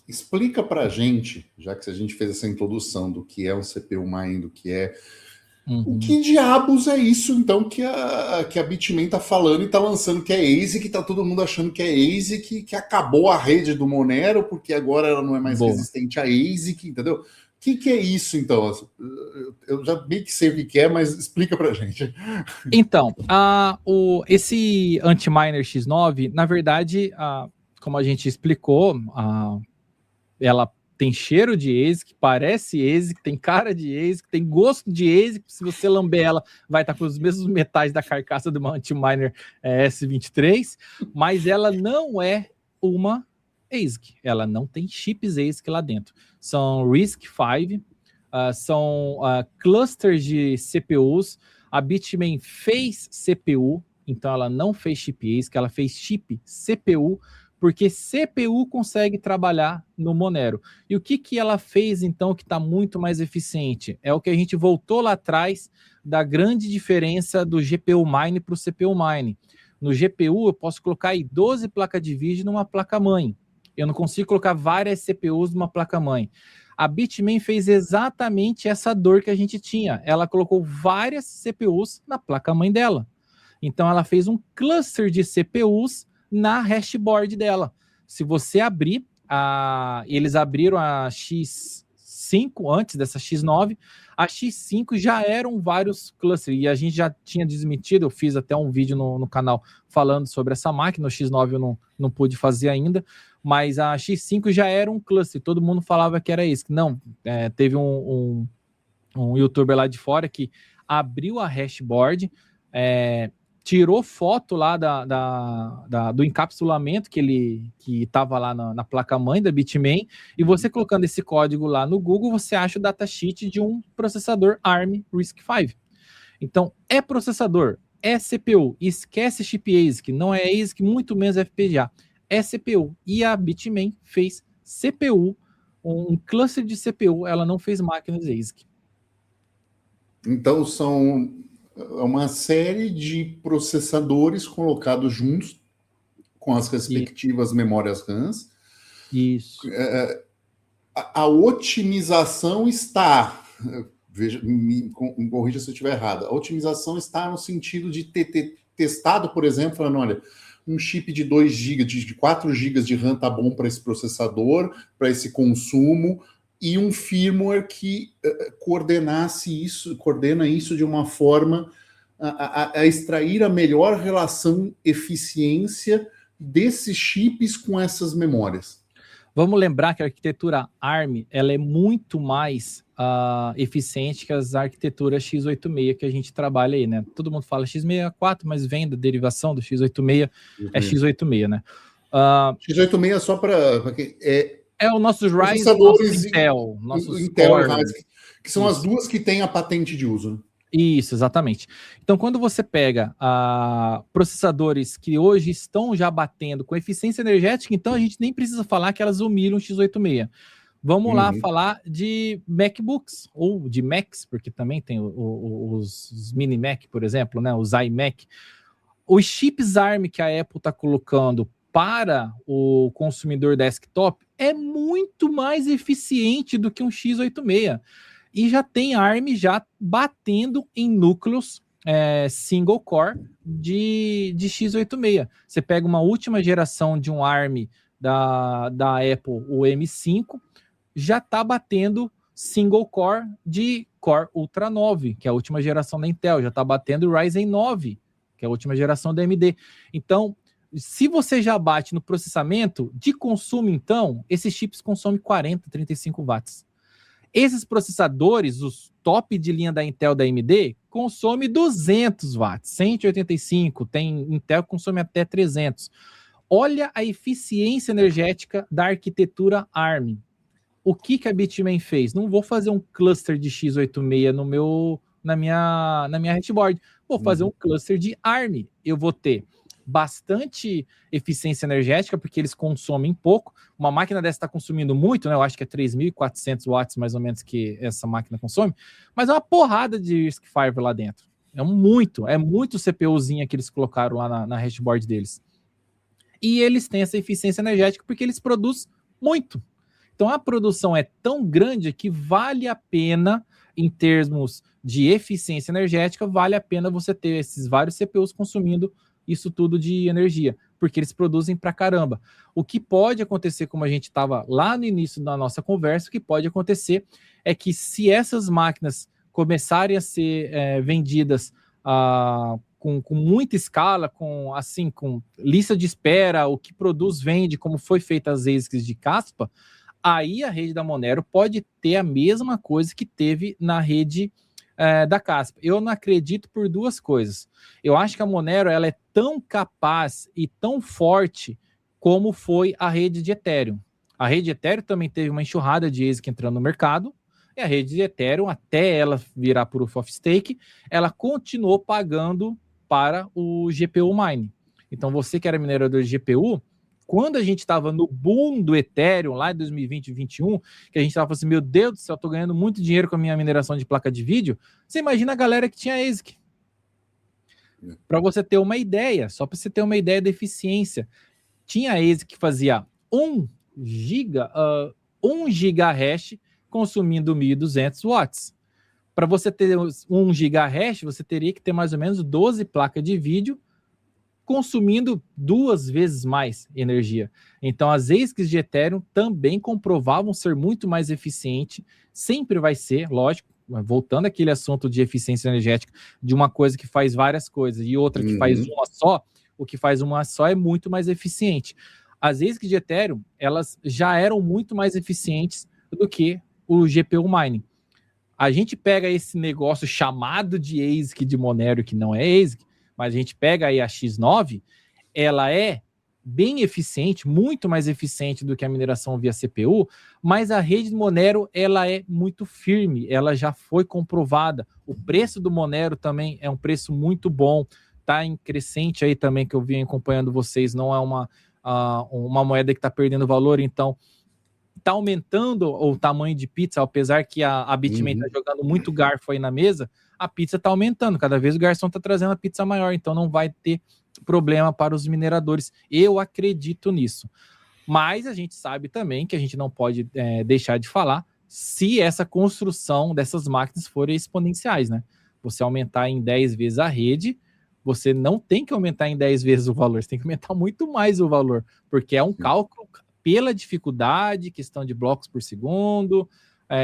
explica para a gente, já que a gente fez essa introdução do que é um CPU Mine, do que é... O que diabos é isso, então, que a Bitmain tá falando e tá lançando que é ASIC, que tá todo mundo achando que é ASIC, que acabou a rede do Monero, porque agora ela não é mais resistente a ASIC, entendeu? O que é isso, então? Eu já bem que sei o que é, mas explica pra gente. Então, esse Antminer X9, na verdade, como a gente explicou, ela tem cheiro de ASIC, parece ASIC, tem cara de ASIC, tem gosto de ASIC. Se você lamber ela, vai estar com os mesmos metais da carcaça de uma Antminer S23, mas ela não é uma ASIC. Ela não tem chips ASIC lá dentro. São RISC-V, são clusters de CPUs. A Bitmain fez CPU então ela não fez chip ASIC, ela fez chip CPU, porque CPU consegue trabalhar no Monero. E o que ela fez, então, que está muito mais eficiente? É o que a gente voltou lá atrás da grande diferença do GPU Mine para o CPU Mine. No GPU, eu posso colocar aí 12 placas de vídeo numa placa-mãe. Eu não consigo colocar várias CPUs numa placa-mãe. A Bitmain fez exatamente essa dor que a gente tinha. Ela colocou várias CPUs na placa-mãe dela. Então, ela fez um cluster de CPUs na hashboard dela. Se você abrir, eles abriram a X5 antes dessa X9, a X5 já eram vários clusters, e a gente já tinha desmentido, eu fiz até um vídeo no canal falando sobre essa máquina, o X9 eu não pude fazer ainda, mas a X5 já era um cluster, todo mundo falava que era isso. Não, teve um youtuber lá de fora que abriu a hashboard, tirou foto lá do encapsulamento que estava lá na placa-mãe da Bitmain, e você colocando esse código lá no Google, você acha o datasheet de um processador ARM RISC-V. Então, é processador, é CPU, esquece chip ASIC, não é ASIC, muito menos FPGA, é CPU. E a Bitmain fez CPU, um cluster de CPU, ela não fez máquinas ASIC. Então, são uma série de processadores colocados juntos com as respectivas memórias RAMs. Isso. A otimização está, me corrija se eu estiver errado, a otimização está no sentido de ter testado, por exemplo, falando, olha, um chip de 2 GB, de 4 GB de RAM tá bom para esse processador, para esse consumo, e um firmware que coordena isso de uma forma a extrair a melhor relação eficiência desses chips com essas memórias. Vamos lembrar que a arquitetura ARM ela é muito mais eficiente que as arquiteturas x86 que a gente trabalha aí, né? Todo mundo fala x64, mas vem da derivação do x86, é x86, né? X86 só para o nosso Ryzen, processadores nosso Intel Core, e Ryzen, que são as duas que têm a patente de uso. Isso, exatamente. Então, quando você pega processadores que hoje estão já batendo com eficiência energética, então a gente nem precisa falar que elas humilham o x86. Vamos lá falar de MacBooks, ou de Macs, porque também tem os mini Mac, por exemplo, né, os iMac. Os chips ARM que a Apple está colocando para o consumidor desktop é muito mais eficiente do que um x86. E já tem ARM já batendo em núcleos single core de x86. Você pega uma última geração de um ARM da Apple, o M5, já está batendo single core de Core Ultra 9, que é a última geração da Intel, já está batendo o Ryzen 9, que é a última geração da AMD. Então, se você já bate no processamento de consumo, então, esses chips consomem 40, 35 watts. Esses processadores, os top de linha da Intel, da AMD, consomem 200 watts, 185, tem Intel que consome até 300. Olha a eficiência energética da arquitetura ARM. O que a Bitmain fez? Não vou fazer um cluster de x86 na minha hashboard, vou fazer um cluster de ARM. Eu vou ter bastante eficiência energética, porque eles consomem pouco. Uma máquina dessa está consumindo muito, né? Eu acho que é 3.400 watts, mais ou menos, que essa máquina consome, mas é uma porrada de RISC-V lá dentro. É muito CPUzinha que eles colocaram lá na hashboard deles. E eles têm essa eficiência energética porque eles produzem muito. Então, a produção é tão grande que vale a pena, em termos de eficiência energética, vale a pena você ter esses vários CPUs consumindo isso tudo de energia, porque eles produzem pra caramba. O que pode acontecer, como a gente estava lá no início da nossa conversa, o que pode acontecer é que se essas máquinas começarem a ser vendidas com muita escala, com lista de espera, o que produz vende, como foi feita as ASICs de Caspa, aí a rede da Monero pode ter a mesma coisa que teve na rede da Caspa. Eu não acredito por duas coisas. Eu acho que a Monero ela é tão capaz e tão forte como foi a rede de Ethereum. A rede de Ethereum também teve uma enxurrada de ASIC entrando no mercado, e a rede de Ethereum, até ela virar Proof of Stake, ela continuou pagando para o GPU Mine. Então, você que era minerador de GPU, quando a gente estava no boom do Ethereum, lá em 2020 e 2021, que a gente estava falando assim, meu Deus do céu, eu tô ganhando muito dinheiro com a minha mineração de placa de vídeo, você imagina a galera que tinha ASIC. Para você ter uma ideia, só para você ter uma ideia da eficiência, tinha ASIC que fazia 1 gigahash consumindo 1.200 watts. Para você ter 1 gigahash, você teria que ter mais ou menos 12 placas de vídeo consumindo 2 vezes mais energia. Então, as ASICs de Ethereum também comprovavam ser muito mais eficiente. Sempre vai ser, lógico, voltando àquele assunto de eficiência energética, de uma coisa que faz várias coisas e outra que faz uma só, o que faz uma só é muito mais eficiente. As ASICs de Ethereum, elas já eram muito mais eficientes do que o GPU Mining. A gente pega esse negócio chamado de ASIC de Monero, que não é ASIC, mas a gente pega aí a X9, ela é bem eficiente, muito mais eficiente do que a mineração via CPU, mas a rede de Monero, ela é muito firme, ela já foi comprovada. O preço do Monero também é um preço muito bom, tá em crescente aí também, que eu vim acompanhando vocês, não é uma moeda que está perdendo valor, então está aumentando o tamanho de pizza, apesar que a Bitmain está jogando muito garfo aí na mesa, a pizza está aumentando, cada vez o garçom está trazendo a pizza maior, então não vai ter problema para os mineradores. Eu acredito nisso. Mas a gente sabe também que a gente não pode deixar de falar se essa construção dessas máquinas forem exponenciais, né? Você aumentar em 10 vezes a rede, você não tem que aumentar em 10 vezes o valor, você tem que aumentar muito mais o valor, porque é um cálculo pela dificuldade, questão de blocos por segundo,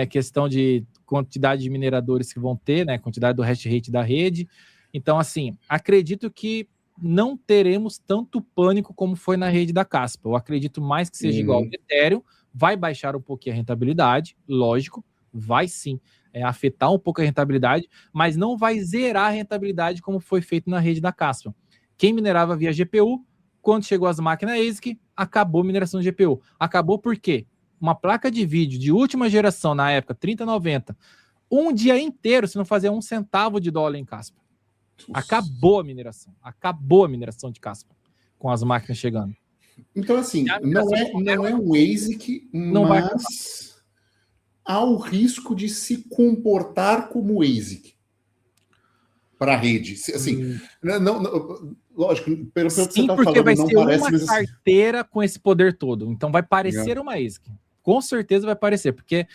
questão de quantidade de mineradores que vão ter, né? Quantidade do hash rate da rede. Então, assim, acredito que não teremos tanto pânico como foi na rede da Caspa. Eu acredito mais que seja igual ao Ethereum, vai baixar um pouquinho a rentabilidade, lógico, vai sim afetar um pouco a rentabilidade, mas não vai zerar a rentabilidade como foi feito na rede da Caspa. Quem minerava via GPU, quando chegou as máquinas ASIC, acabou a mineração de GPU. Acabou por quê? Uma placa de vídeo de última geração, na época, 3090, um dia inteiro você não fazia $0,01 em Caspa. Acabou a mineração de Caspa com as máquinas chegando. Então, assim, não é um ASIC, mas há o risco de se comportar como ASIC para a rede. Assim, lógico, pelo que você está falando, porque vai não ser parece uma carteira com esse poder todo. Então vai parecer uma ASIC. Com certeza vai parecer, porque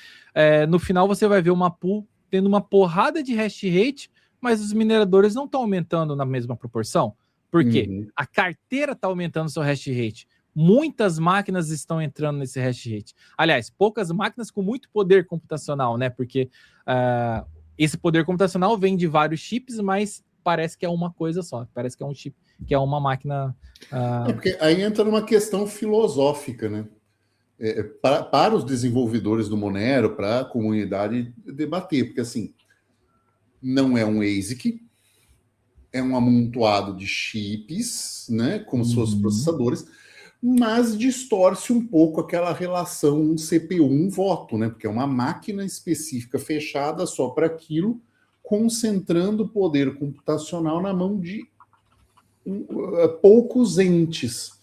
no final você vai ver uma pool tendo uma porrada de hash rate, mas os mineradores não estão aumentando na mesma proporção. Por quê? A carteira está aumentando seu hash rate. Muitas máquinas estão entrando nesse hash rate. Aliás, poucas máquinas com muito poder computacional, né? Porque esse poder computacional vem de vários chips, mas parece que é uma coisa só. Parece que é um chip, que é uma máquina... porque aí entra numa questão filosófica, né? Para os desenvolvedores do Monero, para a comunidade debater, porque assim, não é um ASIC, é um amontoado de chips, né, como se fossem processadores, mas distorce um pouco aquela relação CPU voto, né, porque é uma máquina específica fechada só para aquilo, concentrando o poder computacional na mão de poucos entes,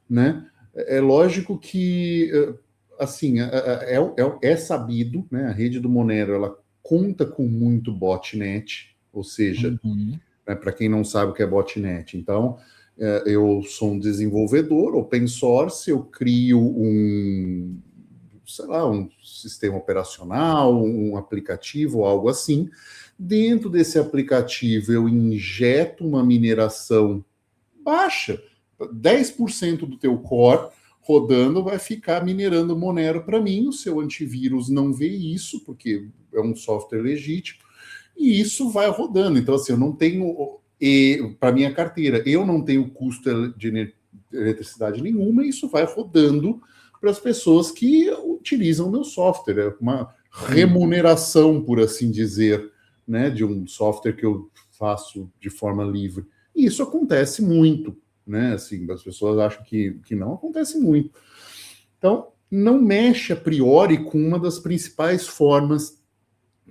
né? É lógico que, assim, é sabido, né? A rede do Monero, ela conta com muito botnet, ou seja, né, para quem não sabe o que é botnet, então, eu sou um desenvolvedor open source, eu crio um sistema operacional, um aplicativo, algo assim. Dentro desse aplicativo, eu injeto uma mineração baixa, 10% do teu core rodando vai ficar minerando Monero para mim, o seu antivírus não vê isso, porque é um software legítimo, e isso vai rodando. Então, assim, eu não tenho, para minha carteira, eu não tenho custo de eletricidade nenhuma, e isso vai rodando para as pessoas que utilizam o meu software. É uma remuneração, por assim dizer, né, de um software que eu faço de forma livre. E isso acontece muito, né? Assim, as pessoas acham que não acontece muito. Então, não mexe a priori com uma das principais formas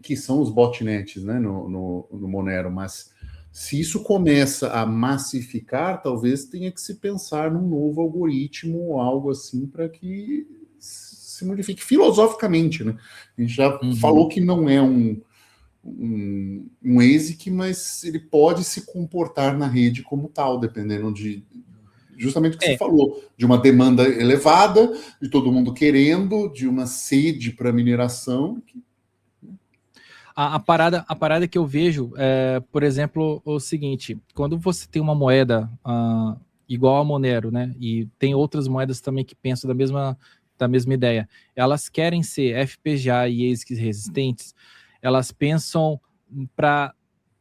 que são os botnets, né, no Monero, mas Se isso começa a massificar, talvez tenha que se pensar num novo algoritmo ou algo assim para que se modifique filosoficamente, né? A gente já falou que não é um ASIC, mas ele pode se comportar na rede como tal, dependendo de justamente o que você falou, de uma demanda elevada, de todo mundo querendo, de uma sede para mineração. A parada que eu vejo é, por exemplo, o seguinte: quando você tem uma moeda igual a Monero, né, e tem outras moedas também que pensam da mesma ideia, elas querem ser FPGA e ASICs resistentes, elas pensam para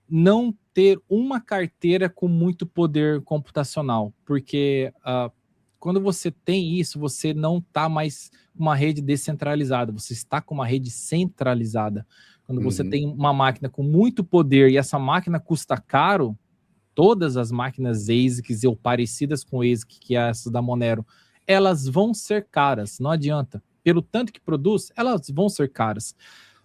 não ter uma carteira com muito poder computacional, porque quando você tem isso, você não está mais com uma rede descentralizada, você está com uma rede centralizada. Quando você tem uma máquina com muito poder e essa máquina custa caro, todas as máquinas ASICs ou parecidas com ASIC, que é essa da Monero, elas vão ser caras, não adianta. Pelo tanto que produz, elas vão ser caras.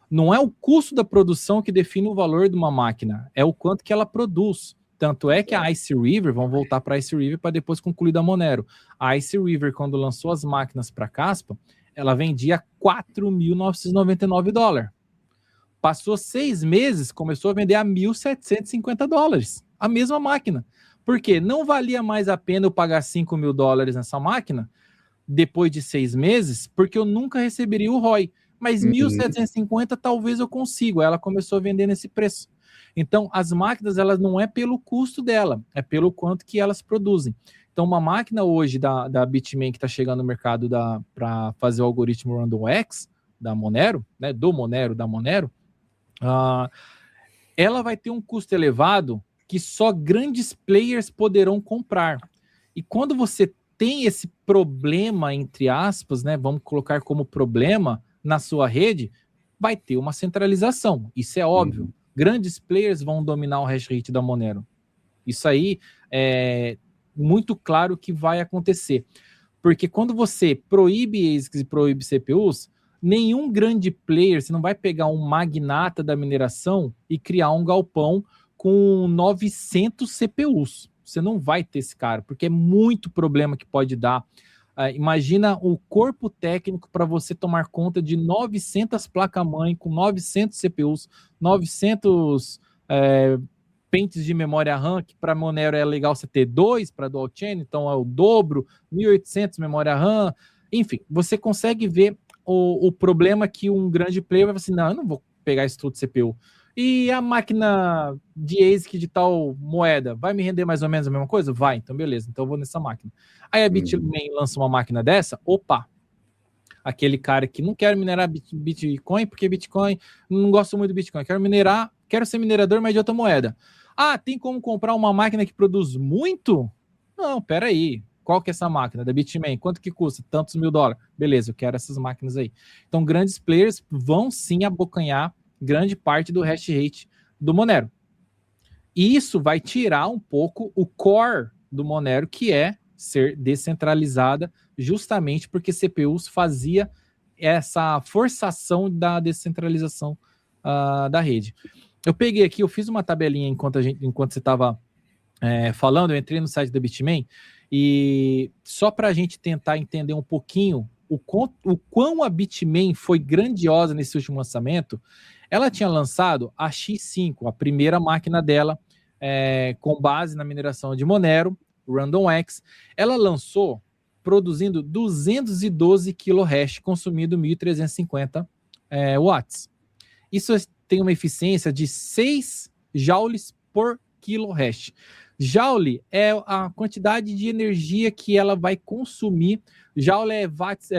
Não é o custo da produção que define o valor de uma máquina, é o quanto que ela produz. Tanto é que a Ice River, vamos voltar para a Ice River para depois concluir da Monero. A Ice River, quando lançou as máquinas para Caspa, ela vendia $4.999. Passou 6 meses, começou a vender a $1.750. A mesma máquina. Por quê? Não valia mais a pena eu pagar $5.000 nessa máquina depois de 6 meses, porque eu nunca receberia o ROI. Mas 1.750 talvez eu consiga. Ela começou a vender nesse preço. Então, as máquinas, elas não é pelo custo dela, é pelo quanto que elas produzem. Então, uma máquina hoje da Bitmain que está chegando no mercado para fazer o algoritmo RandomX, da Monero, né, da Monero, ela vai ter um custo elevado que só grandes players poderão comprar. E quando você tem esse problema, entre aspas, né, vamos colocar como problema na sua rede, vai ter uma centralização. Isso é óbvio. Grandes players vão dominar o hash rate da Monero. Isso aí é muito claro que vai acontecer. Porque quando você proíbe ASICs e proíbe CPUs, nenhum grande player, você não vai pegar um magnata da mineração e criar um galpão com 900 CPUs. Você não vai ter esse cara, porque é muito problema que pode dar. Imagina o corpo técnico para você tomar conta de 900 placas-mãe com 900 CPUs, 900 pentes de memória RAM, que para Monero é legal você ter 2 para dual chain, então é o dobro, 1.800 memória RAM. Enfim, você consegue ver o problema que um grande player vai falar assim: não, eu não vou pegar isso tudo de CPU. E a máquina de ASIC de tal moeda vai me render mais ou menos a mesma coisa? Vai, então beleza, então eu vou nessa máquina. Aí a Bitmain lança uma máquina dessa, opa, aquele cara que não quer minerar Bitcoin, porque Bitcoin, não gosto muito do Bitcoin, quero ser minerador, mas de outra moeda. Ah, tem como comprar uma máquina que produz muito? Não, peraí. Qual que é essa máquina da Bitmain? Quanto que custa? Tantos $1.000. Beleza, eu quero essas máquinas aí. Então, grandes players vão sim abocanhar grande parte do hash rate do Monero. E isso vai tirar um pouco o core do Monero, que é ser descentralizada, justamente porque CPUs fazia essa forçação da descentralização da rede. Eu peguei aqui, eu fiz uma tabelinha enquanto você estava falando, eu entrei no site da Bitmain, e só para a gente tentar entender um pouquinho o quão a Bitmain foi grandiosa nesse último lançamento. Ela tinha lançado a X5, a primeira máquina dela, com base na mineração de Monero, RandomX. Ela lançou produzindo 212 kHz, consumindo 1.350 watts. Isso tem uma eficiência de 6 joules por kHz. Joule é a quantidade de energia que ela vai consumir. Joule é watts,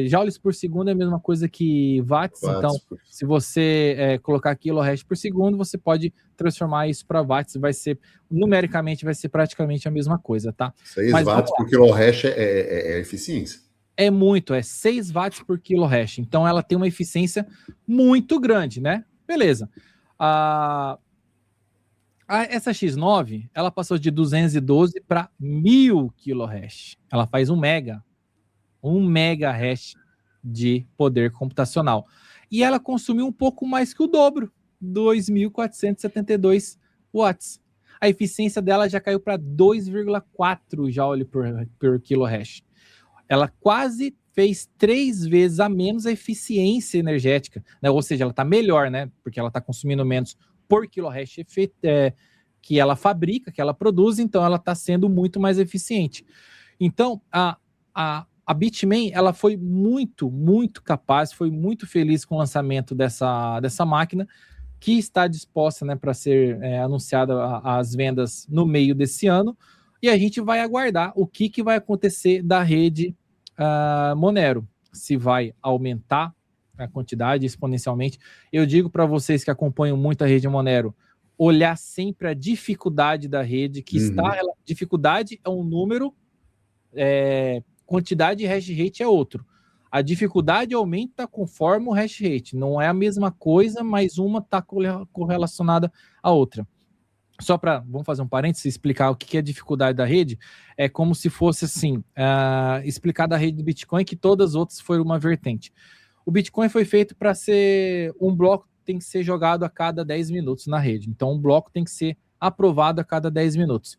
joules por segundo é a mesma coisa que watts. Então, se você colocar kHz por segundo, você pode transformar isso para watts. Numericamente, vai ser praticamente a mesma coisa, tá? 6 watts por kHz é eficiência. É muito, é 6 watts por kHz. Então, ela tem uma eficiência muito grande, né? Beleza. Essa X9, ela passou de 212 para 1.000 kHz. Ela faz 1 megahash de poder computacional. E ela consumiu um pouco mais que o dobro, 2.472 watts. a eficiência dela já caiu para 2,4 joule por kHz. Ela quase fez 3 vezes a menos a eficiência energética, né? Ou seja, ela está melhor, né? Porque ela está consumindo menos por kHz que ela fabrica, que ela produz, então ela está sendo muito mais eficiente. Então, a Bitmain, ela foi muito, muito capaz, foi muito feliz com o lançamento dessa máquina, que está disposta, né, para ser anunciada as vendas no meio desse ano, e a gente vai aguardar o que vai acontecer da rede Monero, se vai aumentar a quantidade exponencialmente. Eu digo para vocês que acompanham muito a rede Monero, olhar sempre a dificuldade da rede, que dificuldade é um número, quantidade de hash rate é outro. A dificuldade aumenta conforme o hash rate. Não é a mesma coisa, mas uma está correlacionada à outra. Só para, vamos fazer um parênteses, explicar o que é a dificuldade da rede. É como se fosse assim, explicar da rede do Bitcoin que todas as outras foram uma vertente. O Bitcoin foi feito para ser um bloco tem que ser jogado a cada 10 minutos na rede. Então, um bloco tem que ser aprovado a cada 10 minutos.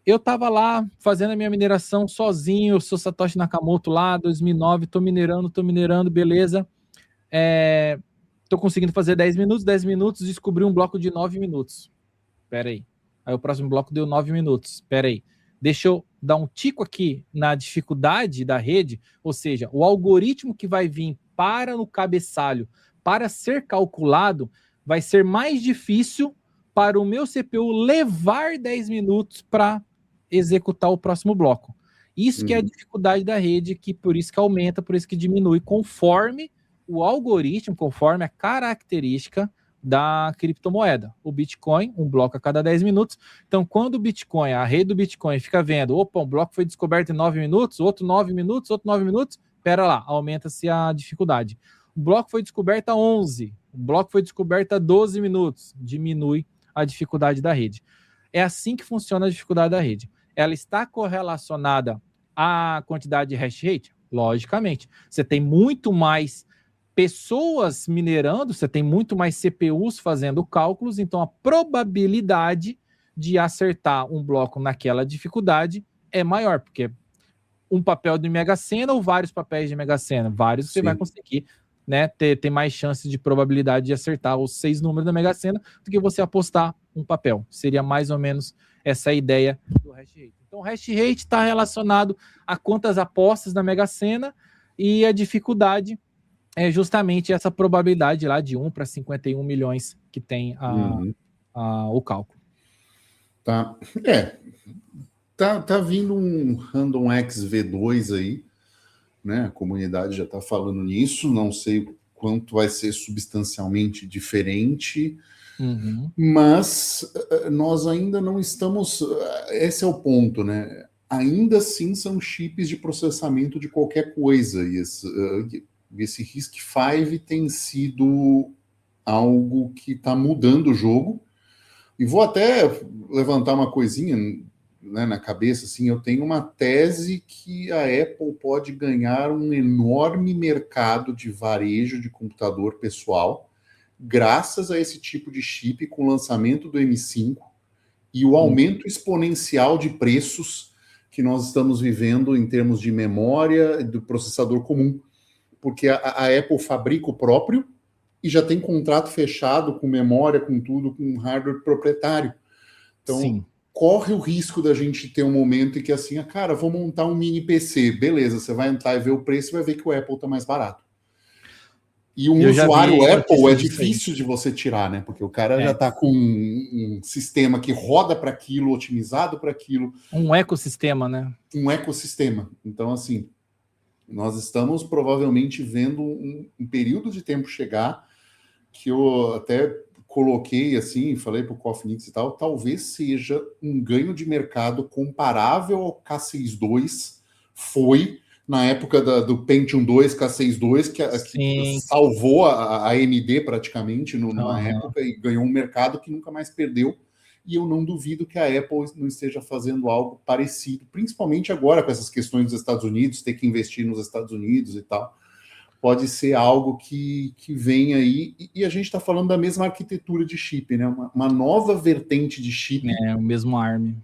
Eu estava lá fazendo a minha mineração sozinho, eu sou Satoshi Nakamoto lá, 2009, tô minerando, beleza. Tô conseguindo fazer 10 minutos, descobri um bloco de 9 minutos. Pera aí. Aí o próximo bloco deu 9 minutos. Pera aí. Deixa eu dar um tico aqui na dificuldade da rede, ou seja, o algoritmo que vai vir no cabeçalho para ser calculado vai ser mais difícil para o meu CPU levar 10 minutos para executar o próximo bloco. Isso que é a dificuldade da rede, que por isso que aumenta, por isso que diminui, conforme o algoritmo, conforme a característica da criptomoeda. O Bitcoin, um bloco a cada 10 minutos. Então, quando o Bitcoin, a rede do Bitcoin fica vendo, opa, um bloco foi descoberto em 9 minutos, outro 9 minutos, outro 9 minutos, pera lá, aumenta-se a dificuldade. O bloco foi descoberto a 11, o bloco foi descoberto a 12 minutos, diminui a dificuldade da rede. É assim que funciona a dificuldade da rede. Ela está correlacionada à quantidade de hash rate? Logicamente. Você tem muito mais pessoas minerando, você tem muito mais CPUs fazendo cálculos, então a probabilidade de acertar um bloco naquela dificuldade é maior, porque um papel de Mega Sena ou vários papéis de Mega Sena? Vários, você vai conseguir, né, ter mais chances de probabilidade de acertar os 6 números da Mega Sena do que você apostar um papel. Seria mais ou menos essa a ideia do hash rate. Então, o hash rate está relacionado a quantas apostas da Mega Sena, e a dificuldade é justamente essa probabilidade lá de 1 para 51 milhões que tem o cálculo. Tá. Tá vindo um RandomX V2 aí, né? A comunidade já está falando nisso, não sei quanto vai ser substancialmente diferente, mas nós ainda não estamos... Esse é o ponto, né? Ainda assim são chips de processamento de qualquer coisa, e esse RISC-V tem sido algo que está mudando o jogo, e vou até levantar uma coisinha, né, na cabeça, assim, eu tenho uma tese que a Apple pode ganhar um enorme mercado de varejo de computador pessoal graças a esse tipo de chip, com o lançamento do M5 e o aumento exponencial de preços que nós estamos vivendo em termos de memória do processador comum, porque a Apple fabrica o próprio e já tem contrato fechado com memória, com tudo, com hardware proprietário. Então, corre o risco da gente ter um momento em que assim, cara, vou montar um mini PC. Beleza, você vai entrar e ver o preço e vai ver que o Apple tá mais barato. E um usuário Apple é difícil de você tirar, né? Porque o cara já tá com um sistema que roda para aquilo, otimizado para aquilo. Um ecossistema, né? Um ecossistema. Então, assim, nós estamos provavelmente vendo um período de tempo chegar que eu até coloquei assim, falei para o Coffnix e tal, talvez seja um ganho de mercado comparável ao K62 foi na época do Pentium 2, K62, que salvou a AMD praticamente numa época e ganhou um mercado que nunca mais perdeu. E eu não duvido que a Apple não esteja fazendo algo parecido, principalmente agora com essas questões dos Estados Unidos, ter que investir nos Estados Unidos e tal. pode ser algo que vem aí, e a gente está falando da mesma arquitetura de chip, né? Uma nova vertente de chip. O mesmo ARM.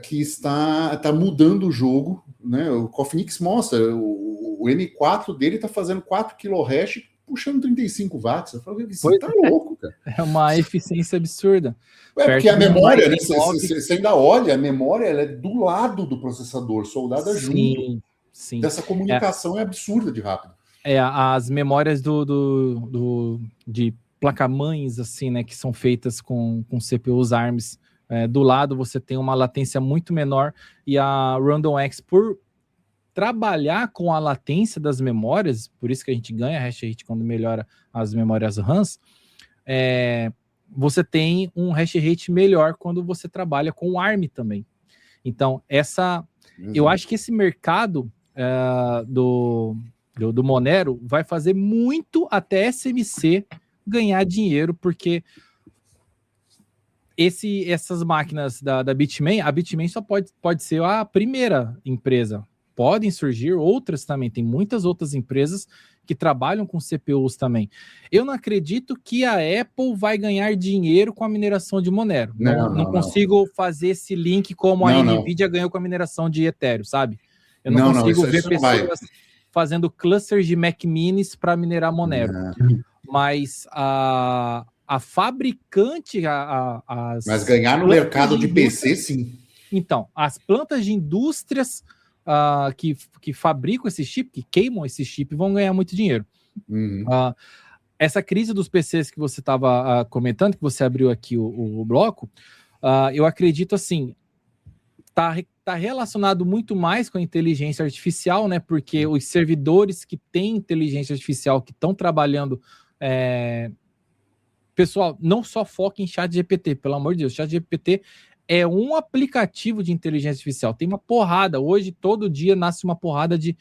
Que está mudando o jogo, né? O Coffenix mostra, o M4 dele está fazendo 4 kHz puxando 35 watts. Eu falo, você tá louco, cara. É uma eficiência absurda. Porque a memória, né? Você ainda olha, a memória ela é do lado do processador, soldada junto. Sim. Essa comunicação é absurda de rápido. As memórias de placa-mães, assim, né, que são feitas com CPUs ARMs, do lado você tem uma latência muito menor, e a Random X, por trabalhar com a latência das memórias, por isso que a gente ganha hash rate quando melhora as memórias RAMs, você tem um hash rate melhor quando você trabalha com o ARM também. Então, eu acho que esse mercado do Monero vai fazer muito até SMC ganhar dinheiro, porque essas máquinas da Bitmain, a Bitmain só pode ser a primeira empresa. Podem surgir outras também, tem muitas outras empresas que trabalham com CPUs também. Eu não acredito que a Apple vai ganhar dinheiro com a mineração de Monero. Não consigo fazer esse link como a NVIDIA ganhou com a mineração de Ethereum, sabe? Eu não consigo ver pessoas fazendo clusters de Mac Minis para minerar Monero. Mas a fabricante... Mas ganhar no mercado de PC, sim. Então, as plantas de indústrias que fabricam esse chip, que queimam esse chip, vão ganhar muito dinheiro. Essa crise dos PCs que você estava comentando, que você abriu aqui o bloco, eu acredito assim, tá relacionado muito mais com a inteligência artificial, né? Porque os servidores que têm inteligência artificial, que estão trabalhando... Pessoal, não só foca em ChatGPT, pelo amor de Deus. ChatGPT é um aplicativo de inteligência artificial. Tem uma porrada. Hoje, todo dia, nasce uma porrada de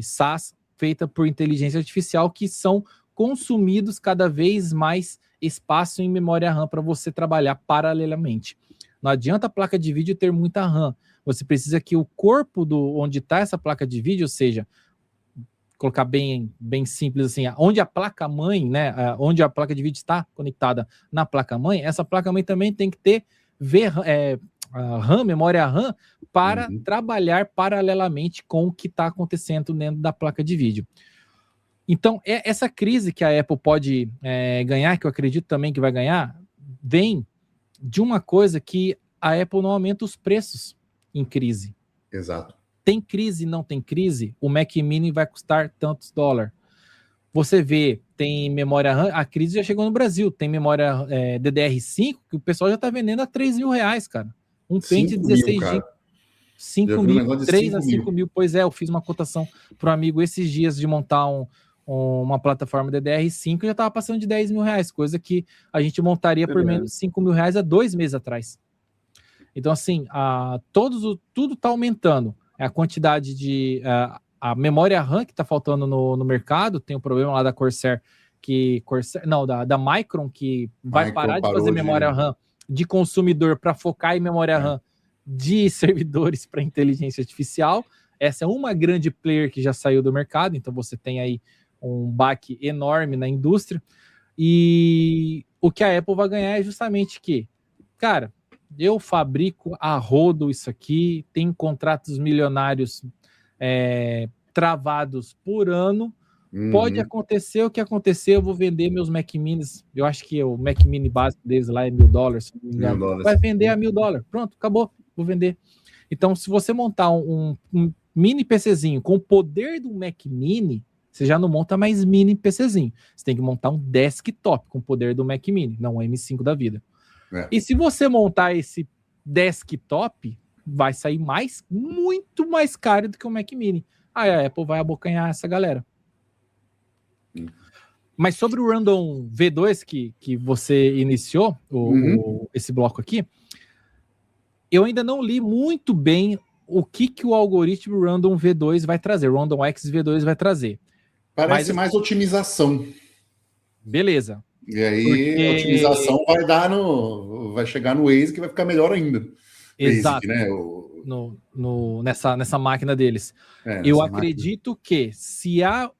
SaaS feita por inteligência artificial que são consumidos cada vez mais espaço em memória RAM para você trabalhar paralelamente. Não adianta a placa de vídeo ter muita RAM. Você precisa que o corpo onde está essa placa de vídeo, ou seja, colocar bem simples assim, onde a placa-mãe, né, onde a placa de vídeo está conectada na placa-mãe, essa placa-mãe também tem que ter RAM, memória RAM, para trabalhar paralelamente com o que está acontecendo dentro da placa de vídeo. Então, essa crise que a Apple pode ganhar, que eu acredito também que vai ganhar, vem de uma coisa que a Apple não aumenta os preços em crise. Exato. Tem crise, não tem crise, o Mac Mini vai custar tantos dólares. Você vê, tem memória RAM, a crise já chegou no Brasil, tem memória DDR5, que o pessoal já está vendendo a R$3.000, cara. Um pente 16 GB. 5 mil, 3 a 5 mil. Pois eu fiz uma cotação para um amigo esses dias de montar uma plataforma DDR5 e já estava passando de R$10.000, coisa que a gente montaria por menos de R$5.000 há 2 meses atrás. Então, assim, tudo está aumentando. A quantidade de... a memória RAM que está faltando no mercado, tem um problema lá da Corsair, da Micron, que vai parar de fazer memória RAM de consumidor para focar em memória RAM de servidores para inteligência artificial. Essa é uma grande player que já saiu do mercado, então você tem aí um baque enorme na indústria. E o que a Apple vai ganhar é justamente que, cara, eu fabrico a rodo isso aqui, tem contratos milionários travados por ano, pode acontecer o que acontecer, eu vou vender meus Mac Minis, eu acho que o Mac Mini básico deles lá é $1.000, se não me engano. Vai vender a $1.000, pronto, acabou, vou vender. Então, se você montar um mini PCzinho com o poder do Mac Mini, você já não monta mais mini PCzinho, você tem que montar um desktop com o poder do Mac Mini, não um M5 da vida. E se você montar esse desktop, vai sair muito mais caro do que o Mac Mini. Aí a Apple vai abocanhar essa galera. Mas sobre o Random V2 que você iniciou, esse bloco aqui, eu ainda não li muito bem o que o algoritmo Random V2 vai trazer, Random X V2 vai trazer. Parece mais otimização. Beleza. E aí a otimização vai chegar no Waze que vai ficar melhor ainda. Exato. né? Nessa máquina deles. Eu acredito que se a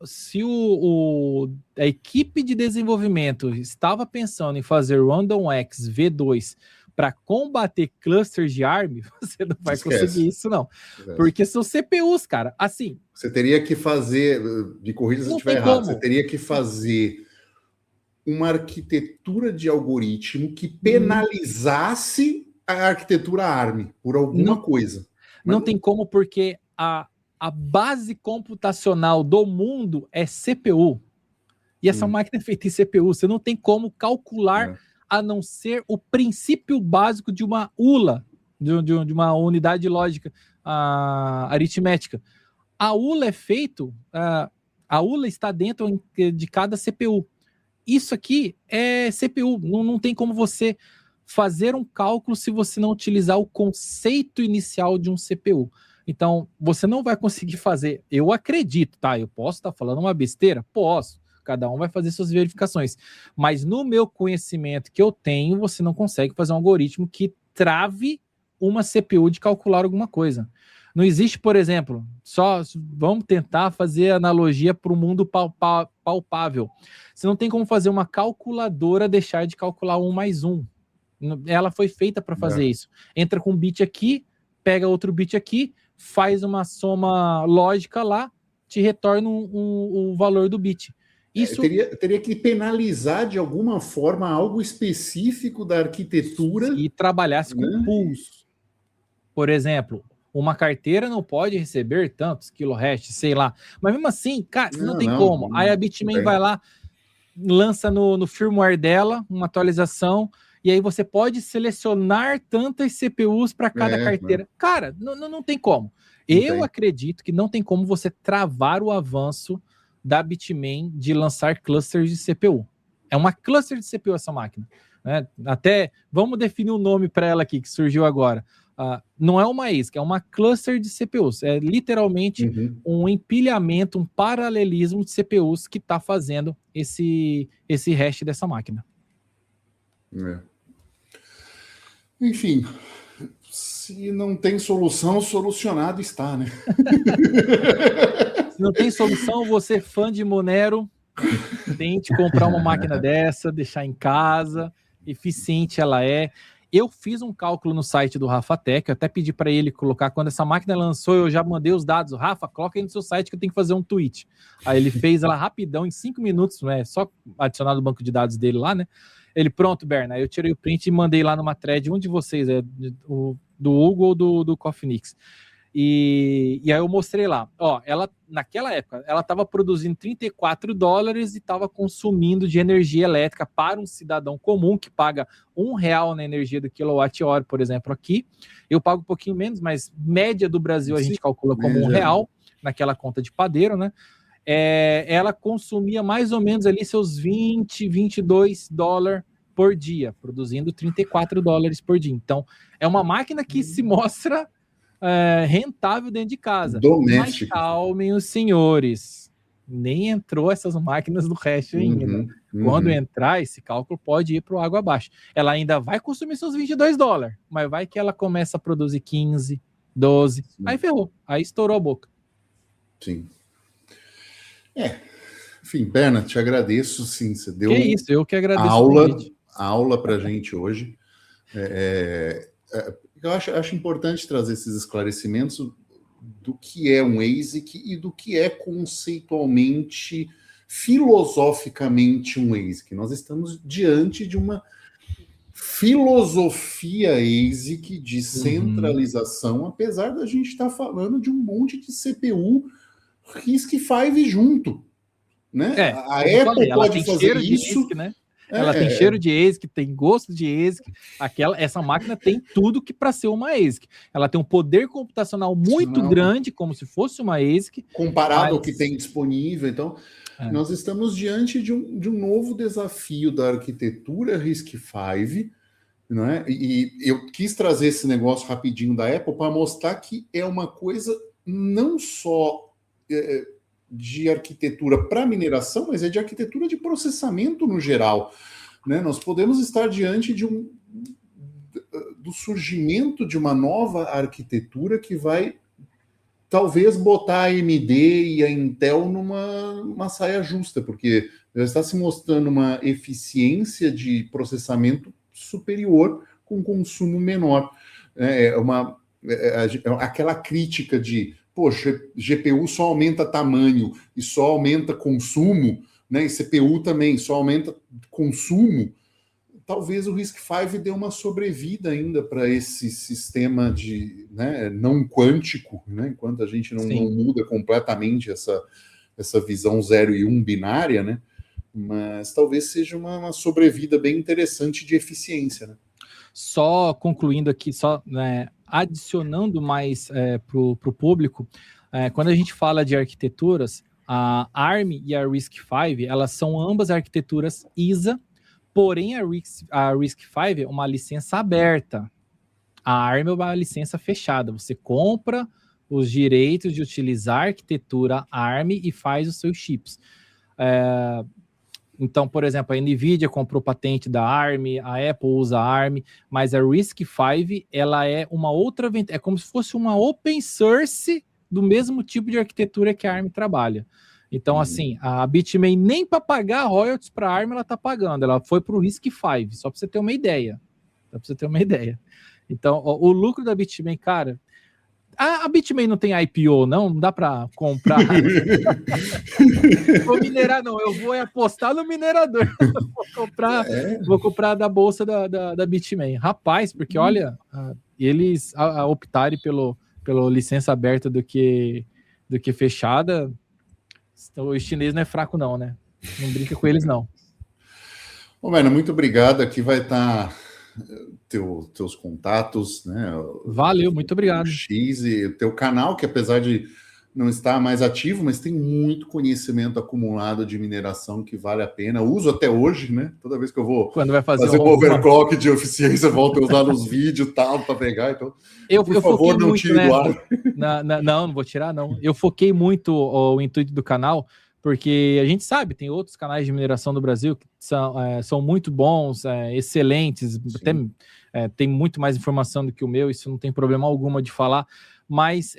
equipe de desenvolvimento estava pensando em fazer RandomX V2 para combater clusters de ARM, você não vai conseguir isso, não. Porque são CPUs, cara. Assim. Você teria que fazer, de corrida se eu estiver errado, você teria que fazer uma arquitetura de algoritmo que penalizasse a arquitetura ARM por alguma coisa. Não tem como, porque a base computacional do mundo é CPU. E essa máquina é feita em CPU. Você não tem como calcular a não ser o princípio básico de uma ULA, de uma unidade lógica aritmética. A ULA é feito, a ULA está dentro de cada CPU. Isso aqui é CPU. Não tem como você fazer um cálculo se você não utilizar o conceito inicial de um CPU. Então, você não vai conseguir fazer. Eu acredito, tá? Eu posso estar falando uma besteira? Posso. Cada um vai fazer suas verificações. Mas no meu conhecimento que eu tenho, você não consegue fazer um algoritmo que trave uma CPU de calcular alguma coisa. Não existe, por exemplo, vamos tentar fazer analogia para o mundo palpável. Você não tem como fazer uma calculadora deixar de calcular 1 mais 1. Ela foi feita para fazer isso. Entra com um bit aqui, pega outro bit aqui, faz uma soma lógica lá, te retorna o valor do bit. Isso teria que penalizar de alguma forma algo específico da arquitetura. E trabalhasse com pools. Por exemplo, uma carteira não pode receber tantos kilohertz, sei lá. Mas mesmo assim, cara, não tem como. Aí a Bitmain vai lá, lança no firmware dela uma atualização, e aí você pode selecionar tantas CPUs para cada carteira. Cara, não tem como. Eu acredito que não tem como você travar o avanço da Bitmain de lançar clusters de CPU. É uma cluster de CPU essa máquina. Né? Até, vamos definir um nome para ela aqui, que surgiu agora. Não é uma ASIC, é uma cluster de CPUs. É literalmente um empilhamento, um paralelismo de CPUs que está fazendo esse hash dessa máquina. Enfim, se não tem solução, solucionado está, né? Se não tem solução, você, fã de Monero, tente comprar uma máquina dessa, deixar em casa, eficiente ela é. Eu fiz um cálculo no site do Rafatech, eu até pedi para ele colocar, quando essa máquina lançou, eu já mandei os dados. Rafa, coloca aí no seu site que eu tenho que fazer um tweet. Aí ele fez ela rapidão, em 5 minutos, né? Só adicionar no banco de dados dele lá, né? Ele, pronto, Berna. Aí eu tirei o print e mandei lá numa thread, um de vocês, do Hugo ou do Coffee E aí eu mostrei lá, ó, ela naquela época, ela estava produzindo $34 e estava consumindo de energia elétrica para um cidadão comum que paga R$1 na energia do quilowatt-hora, por exemplo, aqui. Eu pago um pouquinho menos, mas média do Brasil a gente calcula como R$1 naquela conta de padeiro, né? Ela consumia mais ou menos ali seus 20, $22 por dia, produzindo $34 por dia. Então, é uma máquina que se mostra rentável dentro de casa. Doméstico. Mas calmem os senhores. Nem entrou essas máquinas do hash ainda. Quando entrar, esse cálculo pode ir para o água abaixo. Ela ainda vai consumir seus $22, mas vai que ela começa a produzir 15, 12. Aí ferrou. Aí estourou a boca. Sim. Enfim, Berna, te agradeço, sim. Você deu eu que agradeço aula para a gente hoje. Eu acho importante trazer esses esclarecimentos do que é um ASIC e do que é conceitualmente, filosoficamente um ASIC. Nós estamos diante de uma filosofia ASIC de centralização, apesar da gente estar falando de um monte de CPU RISC-V junto. Né? A Apple pode fazer isso. ASIC, né? Ela tem cheiro de ASIC, tem gosto de ASIC. Essa máquina tem tudo que para ser uma ASIC. Ela tem um poder computacional muito grande, como se fosse uma ASIC. Comparado ao que tem disponível. Então, nós estamos diante de um novo desafio da arquitetura RISC-V. Né? E eu quis trazer esse negócio rapidinho da Apple para mostrar que é uma coisa não só de arquitetura para mineração, mas é de arquitetura de processamento no geral. Né? Nós podemos estar diante do surgimento de uma nova arquitetura que vai talvez botar a AMD e a Intel numa saia justa, porque já está se mostrando uma eficiência de processamento superior com consumo menor. Aquela crítica de, poxa, GPU só aumenta tamanho e só aumenta consumo, né? E CPU também só aumenta consumo. Talvez o RISC-V dê uma sobrevida ainda para esse sistema de, né, não quântico, né, enquanto a gente não muda completamente essa visão 0 e 1 binária, né, mas talvez seja uma sobrevida bem interessante de eficiência. Né? Só concluindo aqui, só adicionando mais para o público, quando a gente fala de arquiteturas, a ARM e a RISC-V, elas são ambas arquiteturas ISA, porém, a RISC-V é uma licença aberta. A ARM é uma licença fechada. Você compra os direitos de utilizar a arquitetura ARM e faz os seus chips. Então, por exemplo, a NVIDIA comprou patente da ARM, a Apple usa a ARM, mas a RISC-V, ela é uma outra... É como se fosse uma open source do mesmo tipo de arquitetura que a ARM trabalha. Então, assim, a Bitmain nem para pagar royalties para a ARM ela está pagando, ela foi para o RISC-V, só para você ter uma ideia. Então, o lucro da Bitmain, cara, a Bitmain não tem IPO, não dá para comprar. Vou minerar, não, eu vou apostar no minerador. Vou comprar da bolsa da Bitmain. Rapaz, porque olha, eles optarem pelo licença aberta do que fechada. O chinês não é fraco, não, né? Não brinca com eles, não. Ô, Berna, muito obrigado. Aqui vai estar teus contatos, né? Valeu, muito obrigado. O X e o teu canal, que apesar de não estar mais ativo, mas tem muito conhecimento acumulado de mineração que vale a pena. Uso até hoje, né? Toda vez que eu vou fazer um overclock de eficiência, volto a usar nos vídeos e tal, para pegar. Então, por favor, não tire do ar. Não vou tirar, não. Eu foquei muito o intuito do canal, porque a gente sabe, tem outros canais de mineração do Brasil que são muito bons, excelentes, até tem muito mais informação do que o meu, isso não tem problema alguma de falar, mas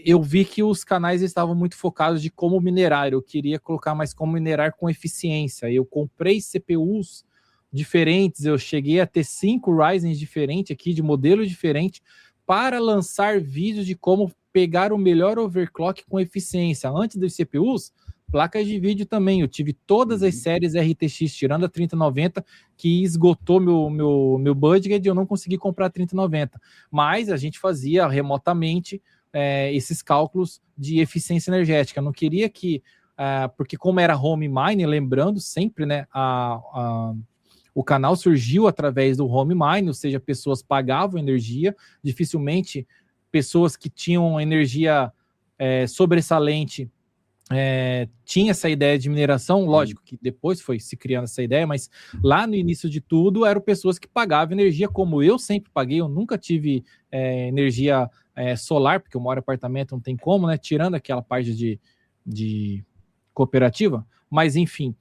eu vi que os canais estavam muito focados de como minerar, eu queria colocar mais como minerar com eficiência, eu comprei CPUs diferentes, eu cheguei a ter 5 Ryzen diferentes aqui, de modelo diferente, para lançar vídeos de como pegar o melhor overclock com eficiência. Antes dos CPUs, placas de vídeo também, eu tive todas as séries RTX, tirando a 3090, que esgotou meu budget e eu não consegui comprar a 3090. Mas a gente fazia remotamente esses cálculos de eficiência energética. Eu não queria que... porque como era home mining, lembrando sempre, né, o canal surgiu através do home mining, ou seja, pessoas pagavam energia, dificilmente pessoas que tinham energia sobressalente tinha essa ideia de mineração, lógico que depois foi se criando essa ideia, mas lá no início de tudo eram pessoas que pagavam energia, como eu sempre paguei, eu nunca tive energia solar, porque eu moro em apartamento, não tem como, né, tirando aquela parte de cooperativa, mas enfim,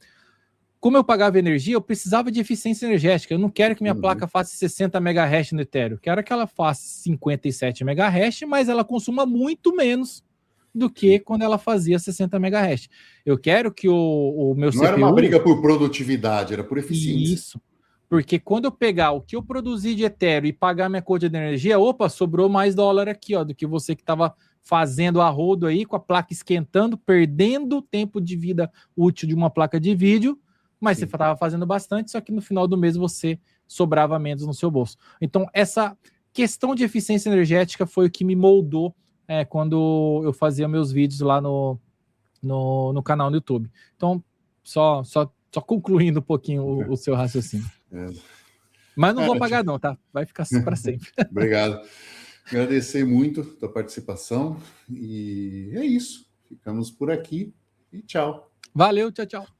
como eu pagava energia, eu precisava de eficiência energética, eu não quero que minha placa faça 60 MHz no Ethereum, eu quero que ela faça 57 MHz, mas ela consuma muito menos do que quando ela fazia 60 MHz. Eu quero que o meu CPU... Não era uma briga por produtividade, era por eficiência. Isso. Porque quando eu pegar o que eu produzi de Ethereum e pagar minha conta de energia, opa, sobrou mais dólar aqui, ó, do que você que estava fazendo a rodo aí, com a placa esquentando, perdendo o tempo de vida útil de uma placa de vídeo, mas você estava fazendo bastante, só que no final do mês você sobrava menos no seu bolso. Então, essa questão de eficiência energética foi o que me moldou quando eu fazia meus vídeos lá no canal no YouTube. Então, só concluindo um pouquinho o seu raciocínio. Mas não vou apagar não, tá? Vai ficar assim para sempre. Obrigado. Agradecer muito a tua participação e é isso. Ficamos por aqui e tchau. Valeu, tchau, tchau.